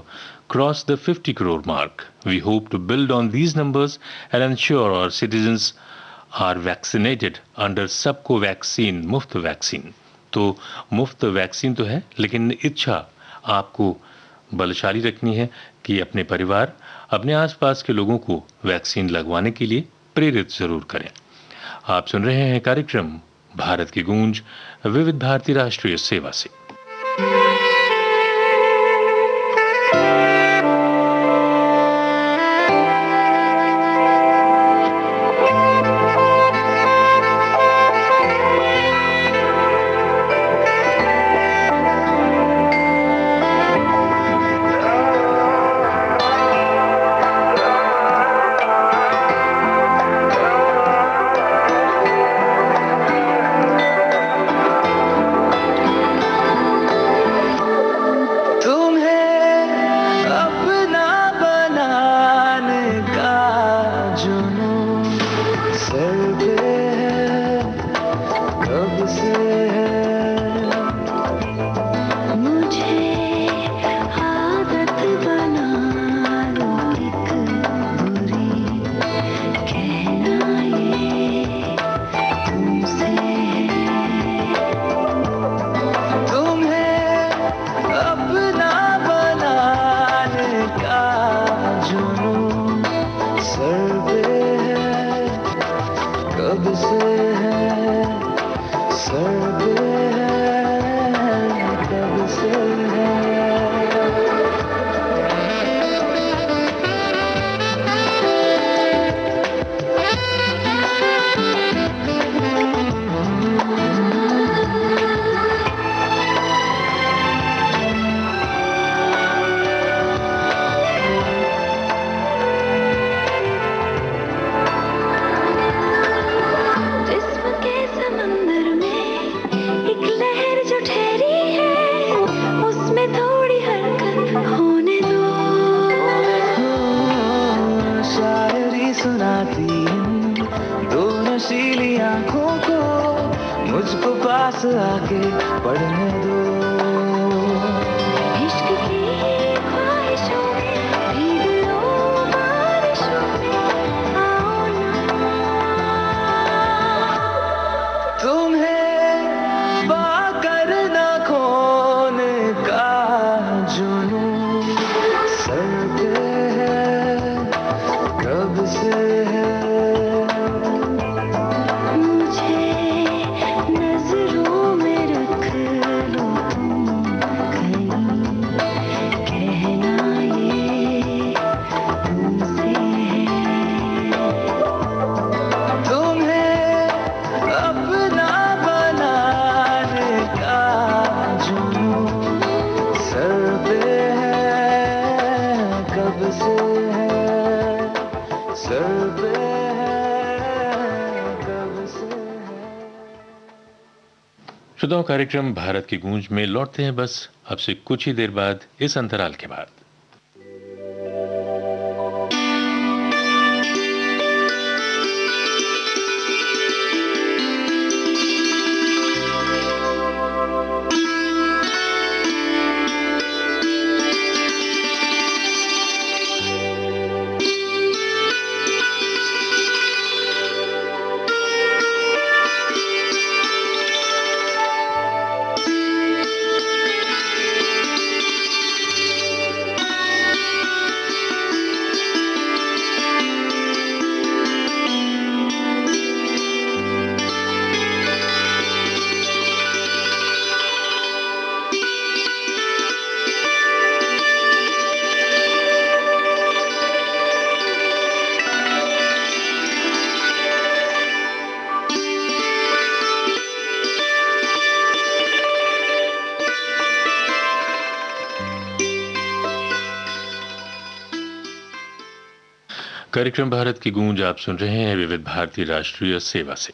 crossed the 50 crore mark. We hope to build on these numbers and ensure our citizens are vaccinated under सबको वैक्सीन, मुफ्त वैक्सीन। तो मुफ्त वैक्सीन तो है, लेकिन इच्छा आपको बलशाली रखनी है कि अपने परिवार, अपने आसपास के लोगों को वैक्सीन लगवाने के लिए प्रेरित जरूर करें। आप सुन रहे हैं कार्यक्रम भारत की गूंज विविध भारती राष्ट्रीय सेवा से। कब से है सर मुझको पास आके पढ़ने दो। इश्क की ख्वाहिशों में भीग लो बारिशों में, आओ ना। तुम्हें पाकर न खोने का जुनून सर पे है, कब से है। मुझे नजरों में रख लो तुम कहीं, कहना ये तुमसे है। तुम्हें अपना बनाने का जुनून सर पे है, कब से है, सर पे है, कब से है। श्रोताओं, कार्यक्रम भारत की गूंज में लौटते हैं बस अब से कुछ ही देर बाद, इस अंतराल के बाद। कार्यक्रम भारत की गूंज आप सुन रहे हैं विविध भारती राष्ट्रीय सेवा से।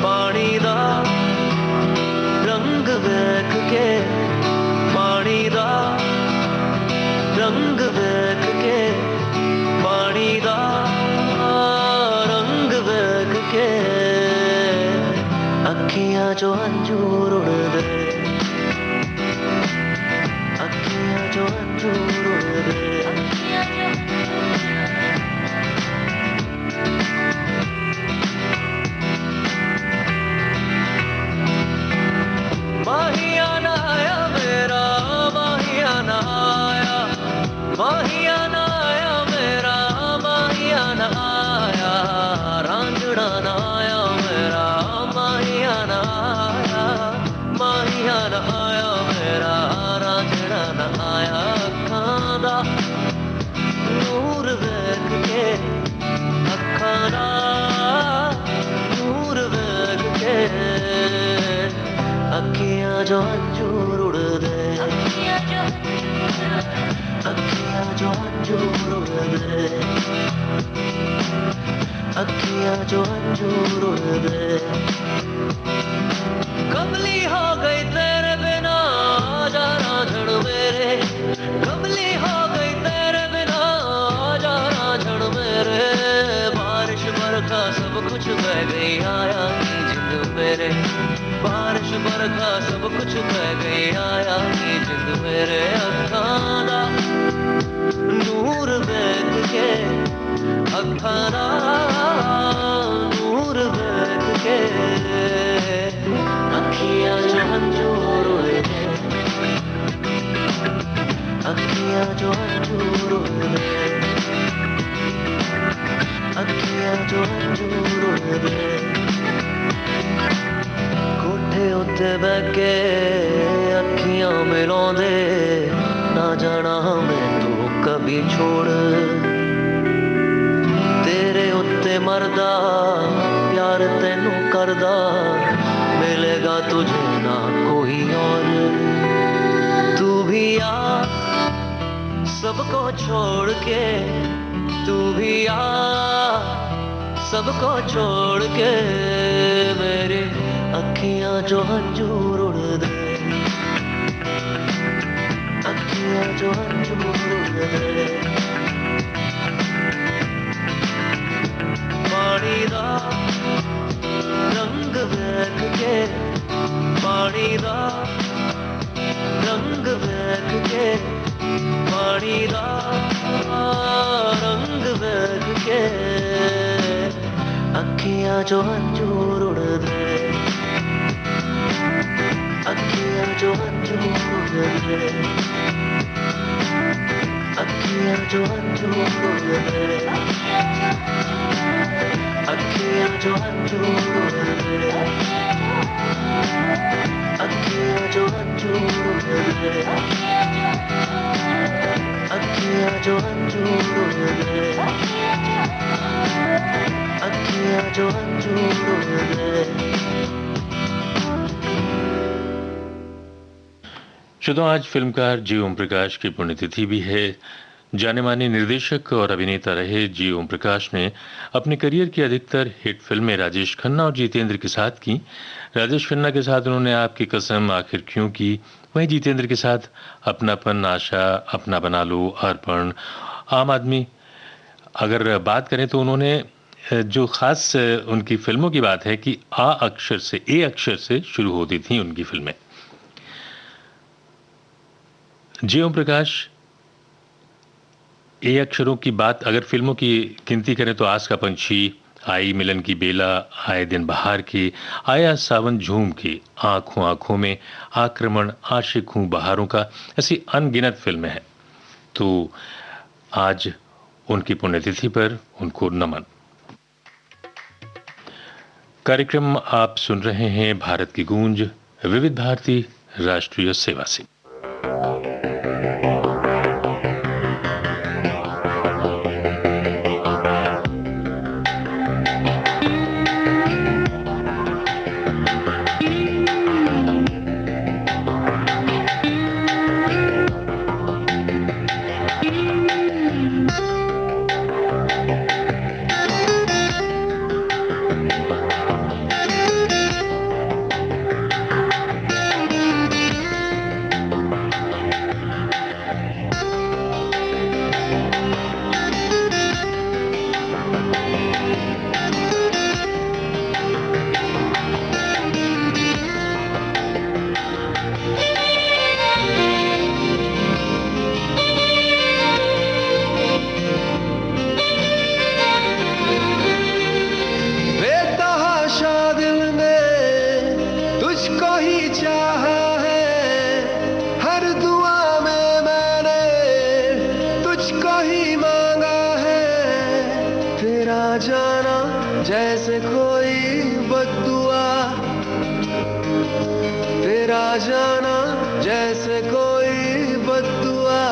पानी दा रंग वेख के, पानी दा रंग वेख के, पानी दा रंग वेख के, अखियां जो अंजूर उड़दे, अखियां जो अंजूर उड़दे। माहियाना आया मेरा, माहियाना आया, माहियाना आया मेरा, माहियाना आया, रांझड़ा ना आया मेरा, माहियाना आया, माहियाना आया मेरा, रांझड़ा ना आया। अखां दा नूर वेख के, अखां दा नूर वेख के, अखियां जो अंजूर उड़दे, अखियां जो अंजूर उड़दे, अखियां जो अंजूर उड़दे। कमली हो गई तेरे बिना आजा रांझड़ मेरे, कमली हो गई तेरे बिना आजा रांझड़ मेरे। बारिश बरखा सब कुछ बह गई, आया नी जिंद मेरे, बारिश बरखा सब कुछ बह गई, आया नी जिंद मेरे। अखां दा नूर वेख के, अखां दा नूर वेख के, अखियां जो अंजूर उड़दे, अखियां जो अंजूर उड़दे, अखियां जो अंजूर उड़दे। कोठे उत्ते बह के अखियां मिलाउंदे, ना जाना मैं तू कभी छोड़, तेरे उत्ते मरदा प्यार तेनू करदा, मिलेगा तुझे ना कोई और। तू भी आ सबको छोड़ के, तू भी आ सबको छोड़ के मेरे अखियां जो हंजूर उड़ दे, अखियां जो हंजूर उड़ दे। पानी दा रंग वेख के, पानी दा रंग वेख के, पानी दा रंग वेख के अखियां जो हंजूर उड़ दे, अखियां जो हंजूर उड़ दे, अखियां जो हंजूर उड़ दे, अखियां जो हंजूर उड़ दे, अखियां जो हंजूर उड़ दे, अखियां जो हंजूर उड़ दे, अखियां जो हंजूर उड़ दे। श्रोताओं, आज फिल्मकार जी ओम प्रकाश की पुण्यतिथि भी है। जाने माने निर्देशक और अभिनेता रहे जी ओम प्रकाश ने अपने करियर की अधिकतर हिट फिल्में राजेश खन्ना और जितेंद्र के साथ की। राजेश खन्ना के साथ उन्होंने आपकी कसम, आखिर क्यों की, वहीं जितेंद्र के साथ अपनापन, आशा, अपना बना लो, अर्पण, आम आदमी। अगर बात करें तो उन्होंने जो खास उनकी फिल्मों की बात है कि ए अक्षर से शुरू होती थी उनकी फिल्में। जी ओम प्रकाश ए अक्षरों की बात अगर फिल्मों की गिनती करें तो आस का पंछी, आई मिलन की बेला, आए दिन बहार की, आया सावन झूम की, आंखों आंखों में, आक्रमण, आशिक हूं बहारों का, ऐसी अनगिनत फिल्में हैं। तो आज उनकी पुण्यतिथि पर उनको नमन। कार्यक्रम आप सुन रहे हैं भारत की गूंज विविध भारती राष्ट्रीय सेवा से। जैसे कोई बद्दुआ, तेरा जाना जैसे कोई बद्दुआ।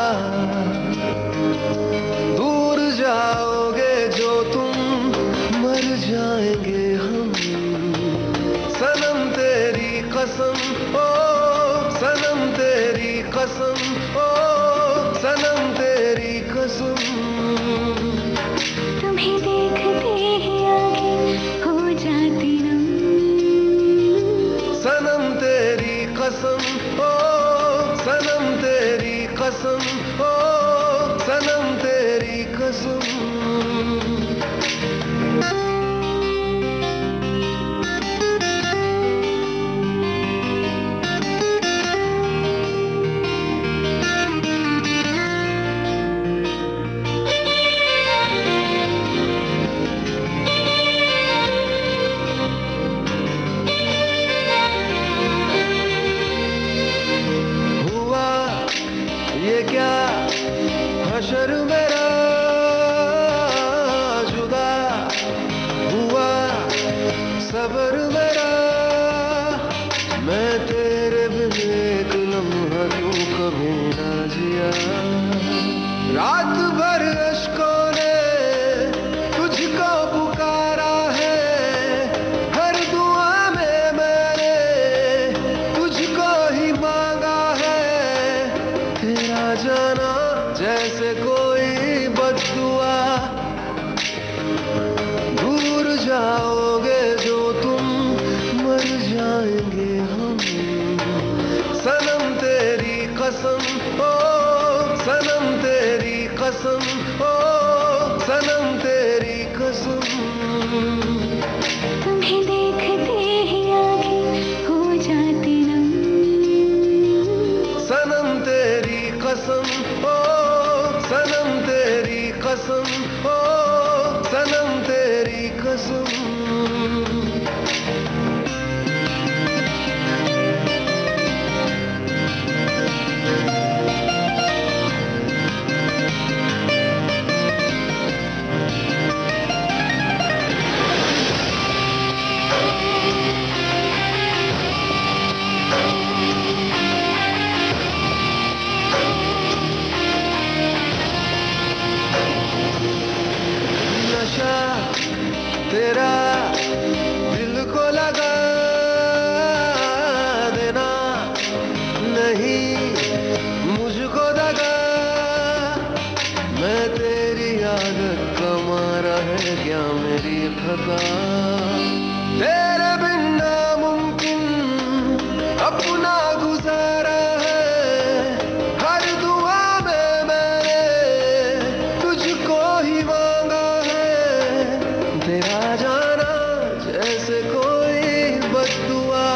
दूर जाओगे जो तुम, मर जाएंगे हम। सनम तेरी कसम, ओ सनम तेरी कसम, ओ सनम तेरी कसम। तुम्हें देखते ही आंखें हो जाती नम। सनम तेरी कसम, ओ सनम ओ सनम तेरी कसम तेरा दिल को लगा देना नहीं मुझको दगा मैं तेरी आदत का मारा है क्या मेरी खता तेरे बिन नामुमकिन अपना गुजारा है हर दुआ में मैंने तुझको ही मांगा है तेरा जाना जैसे कोई बद्दुआ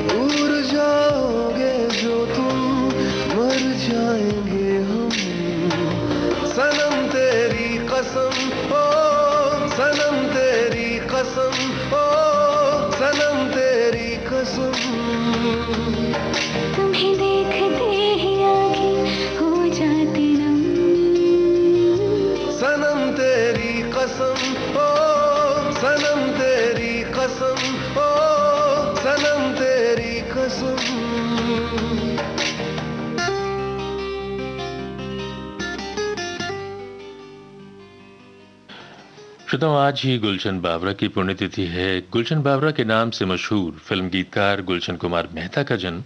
दूर जाओगे जो तुम मर जाएंगे हम सनम तेरी कसम ओ सनम तेरी कसम ओ सनम तेरी कसम तुम्हें देखते ही आँखें हो जाती नम सनम तेरी कसम ओ सनम तेरी कसम ओ सनम तेरी कसम श्रोताओं, आज ही गुलशन बावरा की पुण्यतिथि है। गुलशन बावरा के नाम से मशहूर फिल्म गीतकार गुलशन कुमार मेहता का जन्म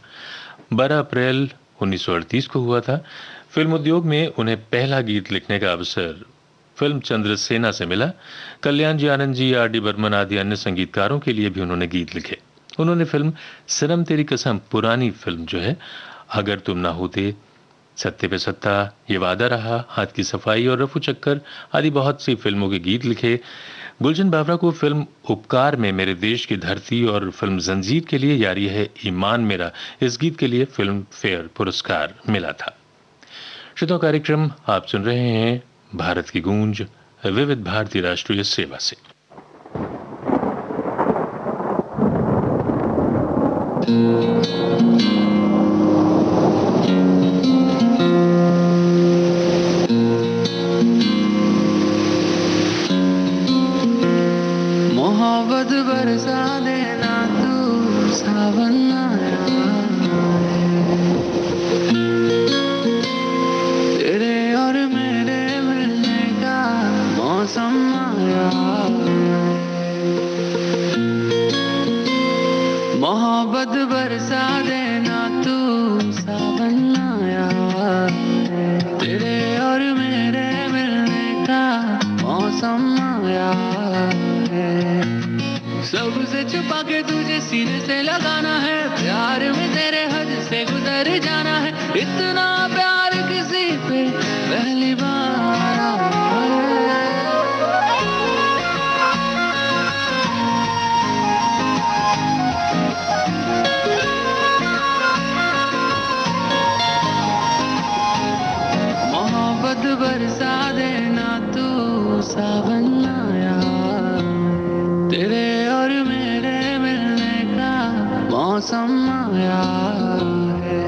12 अप्रैल 1938 को हुआ था। फिल्म उद्योग में उन्हें पहला गीत लिखने का अवसर फिल्म चंद्रसेना से मिला। कल्याण जी, आनंद जी, आर डी बर्मन आदि अन्य संगीतकारों के लिए भी उन्होंने गीत लिखे। उन्होंने फिल्म सनम तेरी कसम, पुरानी फिल्म जो है, अगर तुम ना होते, सत्ते पे सत्ता, ये वादा रहा, हाथ की सफाई और रफू चक्कर आदि बहुत सी फिल्मों के गीत लिखे। गुलशन बावरा को फिल्म उपकार में मेरे देश की धरती और फिल्म जंजीर के लिए यारी है ईमान मेरा, इस गीत के लिए फिल्म फेयर पुरस्कार मिला था। श्रोताओं, कार्यक्रम आप सुन रहे हैं भारत की गूंज विविध भारती राष्ट्रीय सेवा से। मोहब्बत बरसा देना तू सावन आया तेरे और मेरे मिलने का मौसम आया मोहब्बत बरसा देना तू सावन आया तेरे और मेरे मिलने का मौसम आया सबसे छुपा के तुझे सीने से लगाना है प्यार में तेरे हद से गुजर जाना है इतना प्यार किसी पे पहली बार मोहब्बत बरसा देना तू सावन आया तेरे और मेरे मिलने का मौसम आया है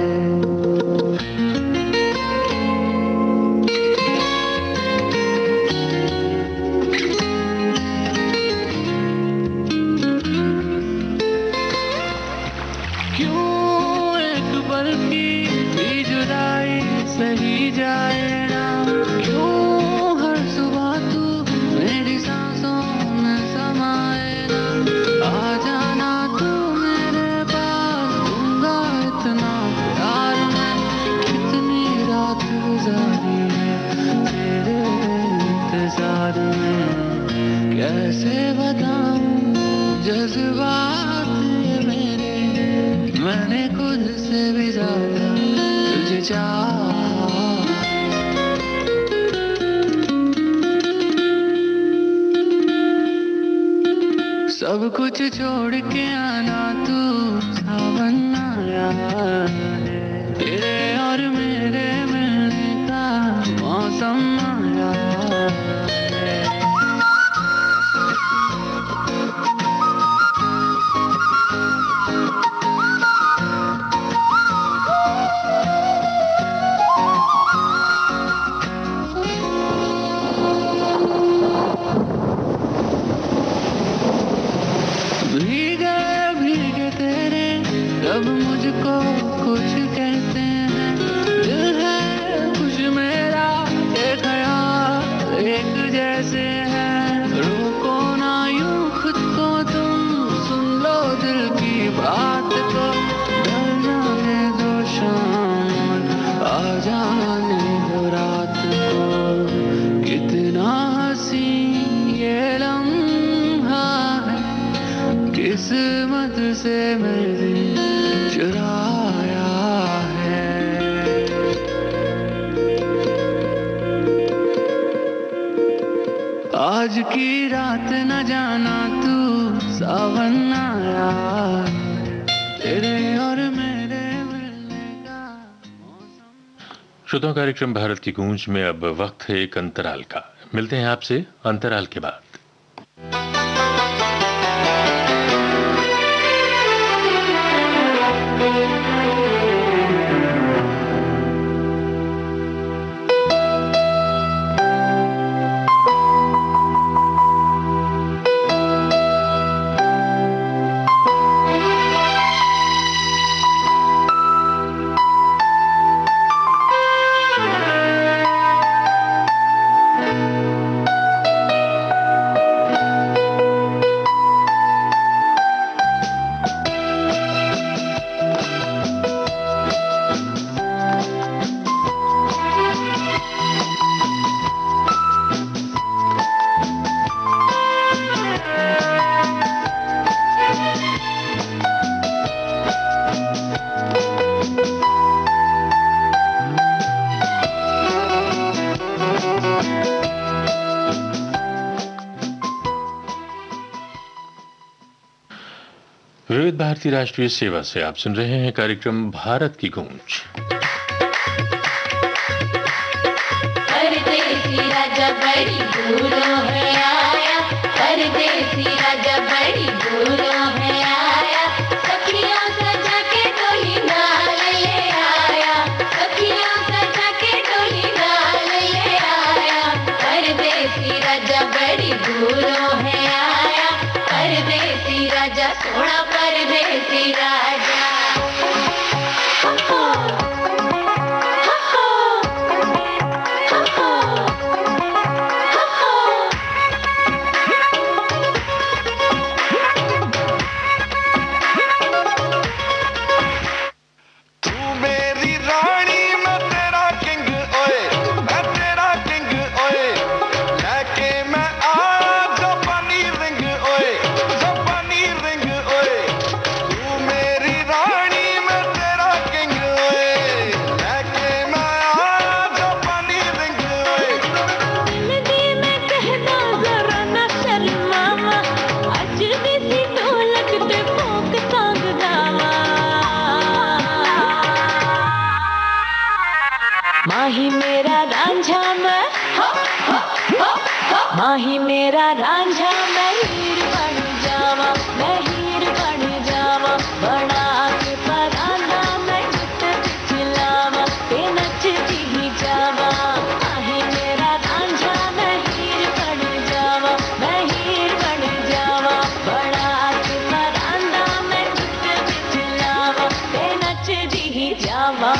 क्यों एक पल की भी जुदाई सही जाए ना क्यों हर सुबह तू मेरी सांसों में समाए ना आ जाना तू मेरे पास दूंगा इतना प्यार मैं कितनी रात गुजारी है तेरे इंतजार में कैसे बताऊं जज्बात ये मेरे मैंने खुद से भी ज्यादा तुझे चाहा सब कुछ छोड़ के आना तू सावन आया है तेरे और मेरे मिलने का मौसम से मेरे चुराया है। आज की रात न जाना तू सावन आया तेरे और मेरे मिलने का मौसम। श्रोताओं, कार्यक्रम भारत की गूंज में अब वक्त है एक अंतराल का। मिलते हैं आपसे अंतराल के बाद। विविध भारती राष्ट्रीय सेवा से आप सुन रहे हैं कार्यक्रम भारत की गूंज। परदेसी राजा बड़ी दूरों है आया, परदेसी राजा बड़ी दूरों है आया, सखियों सजा के डोली नाल ले आया, सखियों सजा के डोली नाल ले आया, परदेसी राजा बड़ी दूरों है आया, परदेसी राजा सोना परदेसी राजा। माही मेरा रांझा मैं, माही मेरा रांझा मैं हीर बन जावा, मैं हीर बन जावा, बड़ा के परांदा मैं चित पिछलावा, ते नचती ही जावा, माही मेरा रांझा मैं हीर बन जावा, मैं हीर बन जावा, बड़ा के परांदा मैं चित पिछलावा, ते नचती ही जावा।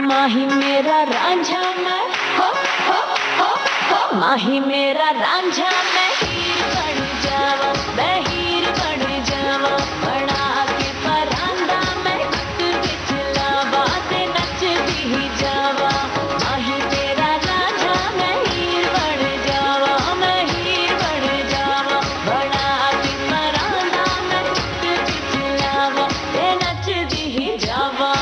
माही मेरा रांझा मैं, माही मेरा रांझा मैं हीर बन जावा, मैं हीर बन जावा, बड़ा के परांदा मैं चित पिछलावा, ते नचती ही जावा, माही मेरा रांझा मैं हीर बन जावा, मैं हीर बन जावा, बड़ा के परांदा मैं चित पिछलावा, ते नचती ही जावा।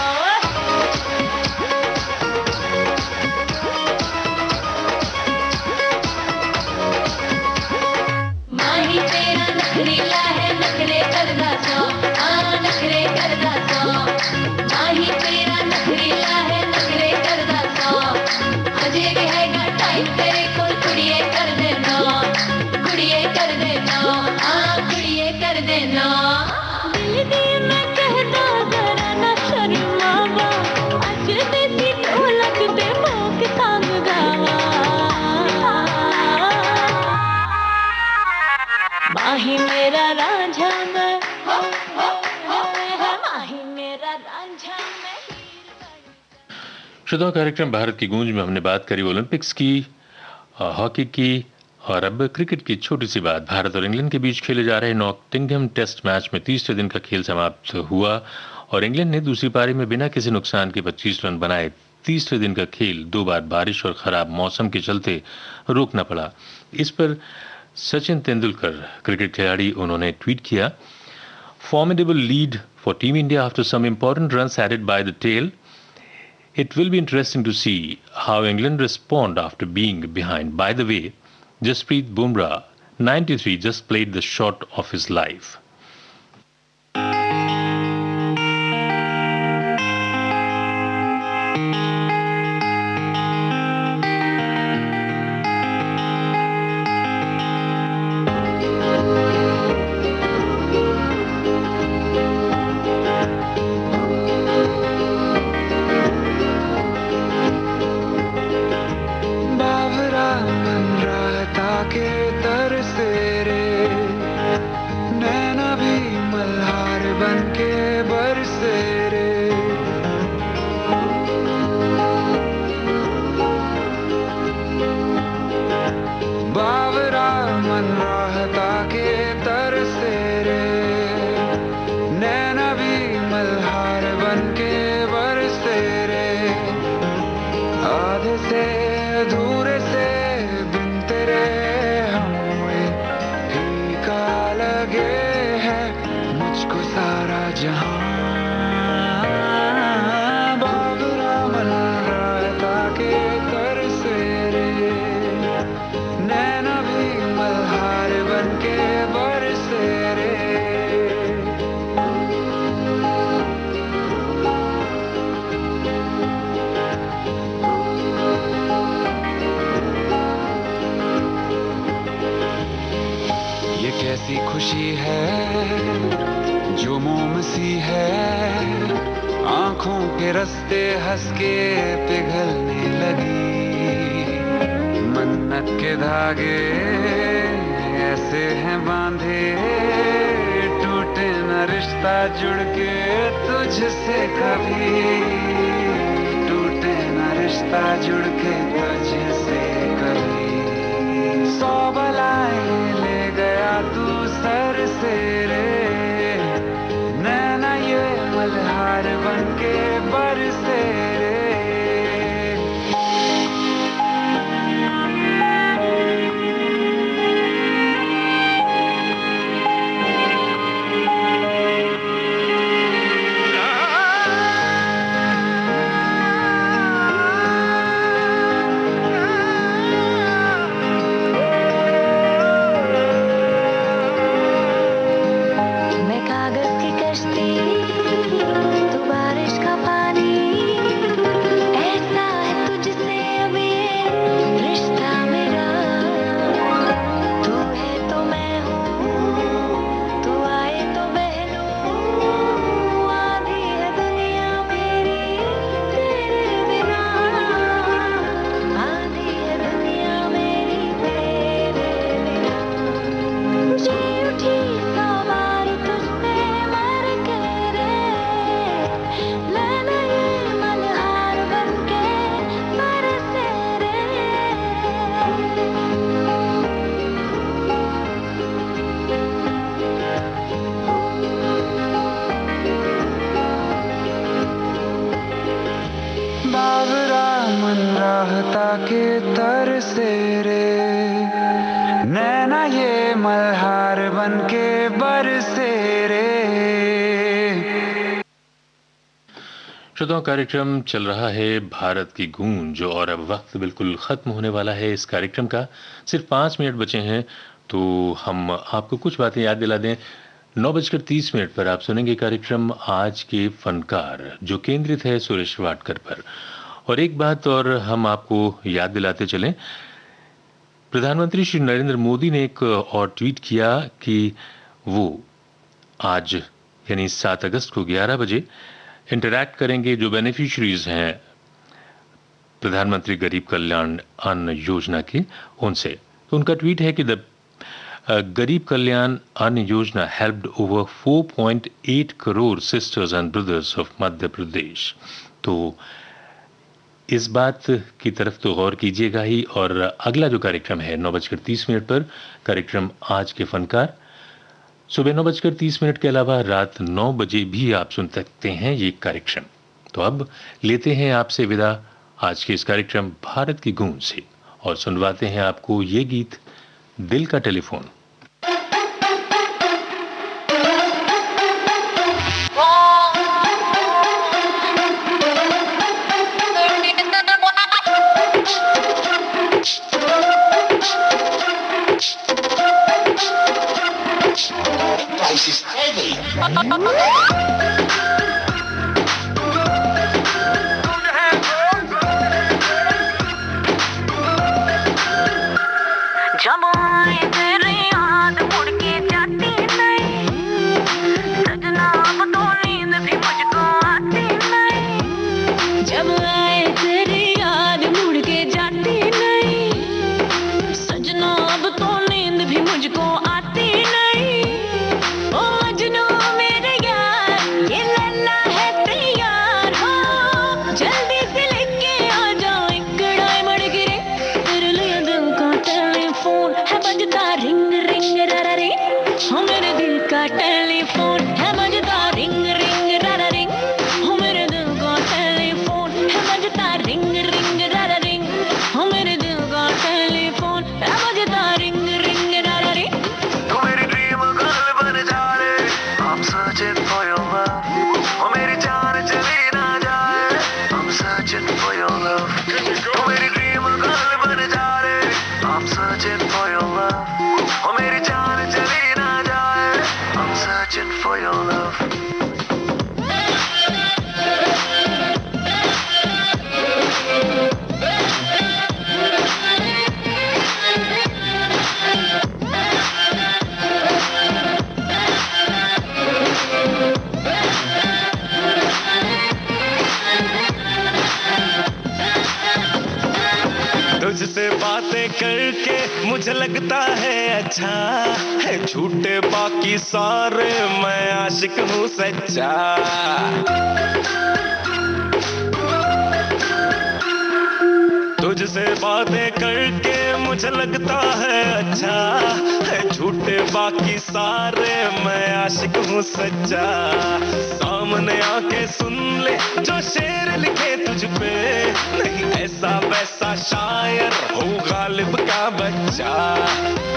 श्रोताओं, कार्यक्रम भारत की गूंज में हमने बात करी ओलंपिक्स की, हॉकी की और अब क्रिकेट की छोटी सी बात। भारत और इंग्लैंड के बीच खेले जा रहे नॉटिंघम टेस्ट मैच में तीसरे दिन का खेल समाप्त हुआ और इंग्लैंड ने दूसरी पारी में बिना किसी नुकसान के 25 रन बनाए। तीसरे दिन का खेल 2 बार बारिश और खराब मौसम के चलते रोकना पड़ा। इस पर सचिन तेंदुलकर क्रिकेट खिलाड़ी, उन्होंने ट्वीट किया, formidable lead for Team India after some important runs added by the tail. It will be interesting to see how England respond after being behind. By the way, Jasprit Bumrah, 93, just played the shot of his life. बावरा मन रहता के तरसे रे, नैना भी मल्हार बन के बरसे रे। बावरा मन रहता के तरसे रे, नैना भी मल्हार बन के बरसे रे। आधे से अधूरे से बिन तेरे हमें फीका लगे है मुझको सारा जहां। बावरा मन रहता के तरसे रे, नैना भी मल्हार बन के बरसे रे। ये कैसी खुशी है जो मोम सी है, आंखों के रास्ते हंस के पिघलने लगी। मन्नत के धागे ऐसे हैं बांधे, टूटे न रिश्ता जुड़ के तुझसे कभी, टूटे न रिश्ता जुड़ के तुझसे कभी। 100 बलाएं ले गया तू सर से रे, नैना ये मल्हार बन के बरसे रे। मैं कागज की कश्ती, तू बारिश का पानी, ऐसा है तुझसे अब ये रिश्ता मेरा। तू है तो मैं हूँ, तू आए तो बहनों, आधी है दुनिया मेरी तेरे बिना, आधी है दुनिया मेरी तेरे बिना। जी उठी 100 बार तुझसे मर के रे, नैना ये मल्हार बन के बरसे रे। बावरा मन रहता के तरसे रे, नैना ये मल्हार बन के बरसे रे। श्रोताओं, कार्यक्रम चल रहा है भारत की गूंज और अब वक्त बिल्कुल खत्म होने वाला है इस कार्यक्रम का। सिर्फ 5 मिनट बचे हैं तो हम आपको कुछ बातें याद दिला दें। 9:30 पर आप सुनेंगे कार्यक्रम आज के फनकार, जो केंद्रित है सुरेश वाडकर पर। और एक बात और हम आपको याद दिलाते चलें, प्रधानमंत्री श्री नरेंद्र मोदी ने एक और ट्वीट किया कि वो आज यानी 7 अगस्त को 11 बजे इंटरैक्ट करेंगे जो बेनिफिशरीज हैं प्रधानमंत्री गरीब कल्याण अन्न योजना के, उनसे। तो उनका ट्वीट है कि द गरीब Kalyan Anna Yojana helped over 4.8 crore sisters and brothers of Madhya Pradesh. तो इस बात की तरफ तो गौर कीजिएगा ही। और अगला जो कार्यक्रम है 9:30 पर, कार्यक्रम आज के फनकार, सुबह 9:30 के अलावा रात 9 बजे भी आप सुन सकते हैं ये कार्यक्रम। तो अब लेते हैं आपसे विदा आज के इस कार्यक्रम भारत की गूंज से और सुनवाते हैं आपको ये गीत, दिल का टेलीफोन। जब आए तेरी याद मुड़ के जाती नहीं, सजना अब तो नींद भी मुझको आती नहीं। जब आए तेरी याद मुड़ के जाती नहीं, सजना अब तो नींद भी मुझको आती नहीं। ओ मजनू मेरे यार, ये लल्ला है तैयार हो, जल्दी से लेके आ जाओ एक डायमंड की रिंग। तेरे लिए दिल का टेलीफोन है बजता रिंग रिंग रा रे, हो मेरे दिल का टेलीफोन है बजता रिंग रिंग रा रिंग। हो मेरे दिल का टेलीफोन है बजता रिंग रिंग रा रिंग। हो मेरे दिल का टेलीफोन है बजता रिंग रिंग रा रे। तू मेरी ड्रीम गर्ल बन जा रे, I'm searching for your love. ओ मेरी जान चली ना जाए, I'm searching for your love. तू मेरी ड्रीम गर्ल बन जा रे, I'm searching for your love. ओ मेरी जान चली ना जाए, I'm searching for your love. तुझसे बातें करके मुझे लगता है अच्छा है, झूठे बाकी सारे मैं आशिक हूँ सच्चा। तुझसे बातें करके मुझे लगता है अच्छा है, झूठे बाकी सारे मैं आशिक हूँ सच्चा। सामने आके सुन ले जो शेर लिखे तुझ पे, नहीं ऐसा वैसा शायर हो गालिब का बच्चा।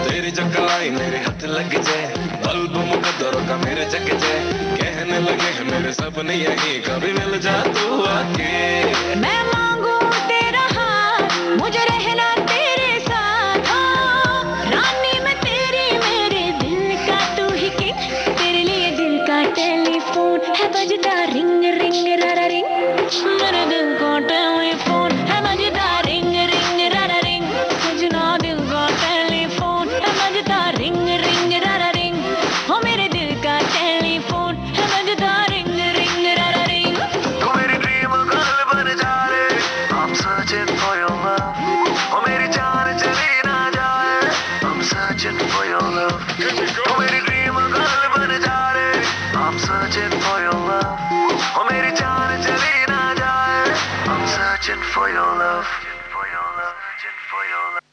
तेरी जगह आई मेरे हाथ लग जाए, बल्ब मुकद्दरों का मेरे जग जाए, कहने लगे हैं मेरे सपने यही कभी मिल जा तू आके। मैं मांगू तेरा हाथ, मुझे रहना तेरे साथ, हाँ। रानी मैं तेरी, मेरे दिल का तू ही किंग। तेरे लिए दिल का टेलीफोन है बजता रिंग रिंग रा रा रिंग। मेरे दिल का टेलीफोन है बजता रिंग रिंग रा रा रिंग। सजना दिल का टेलीफोन है बजता रिंग रिंग रा रा रिंग। हो मेरे दिल का टेलीफोन है बजता रिंग रिंग रा रा रिंग। तू मेरी ड्रीम गर्ल बन जा रे, I'm searching for your love. ओ मेरी जान चली ना जाए, I'm searching for your love. तू मेरी ड्रीम गर्ल बन जा रे, I'm searching for your love. ओ मेरी जान चली ना जाए, I'm searching for your love. For your love, for your love.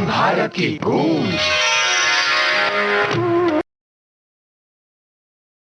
Bharat की गूंज।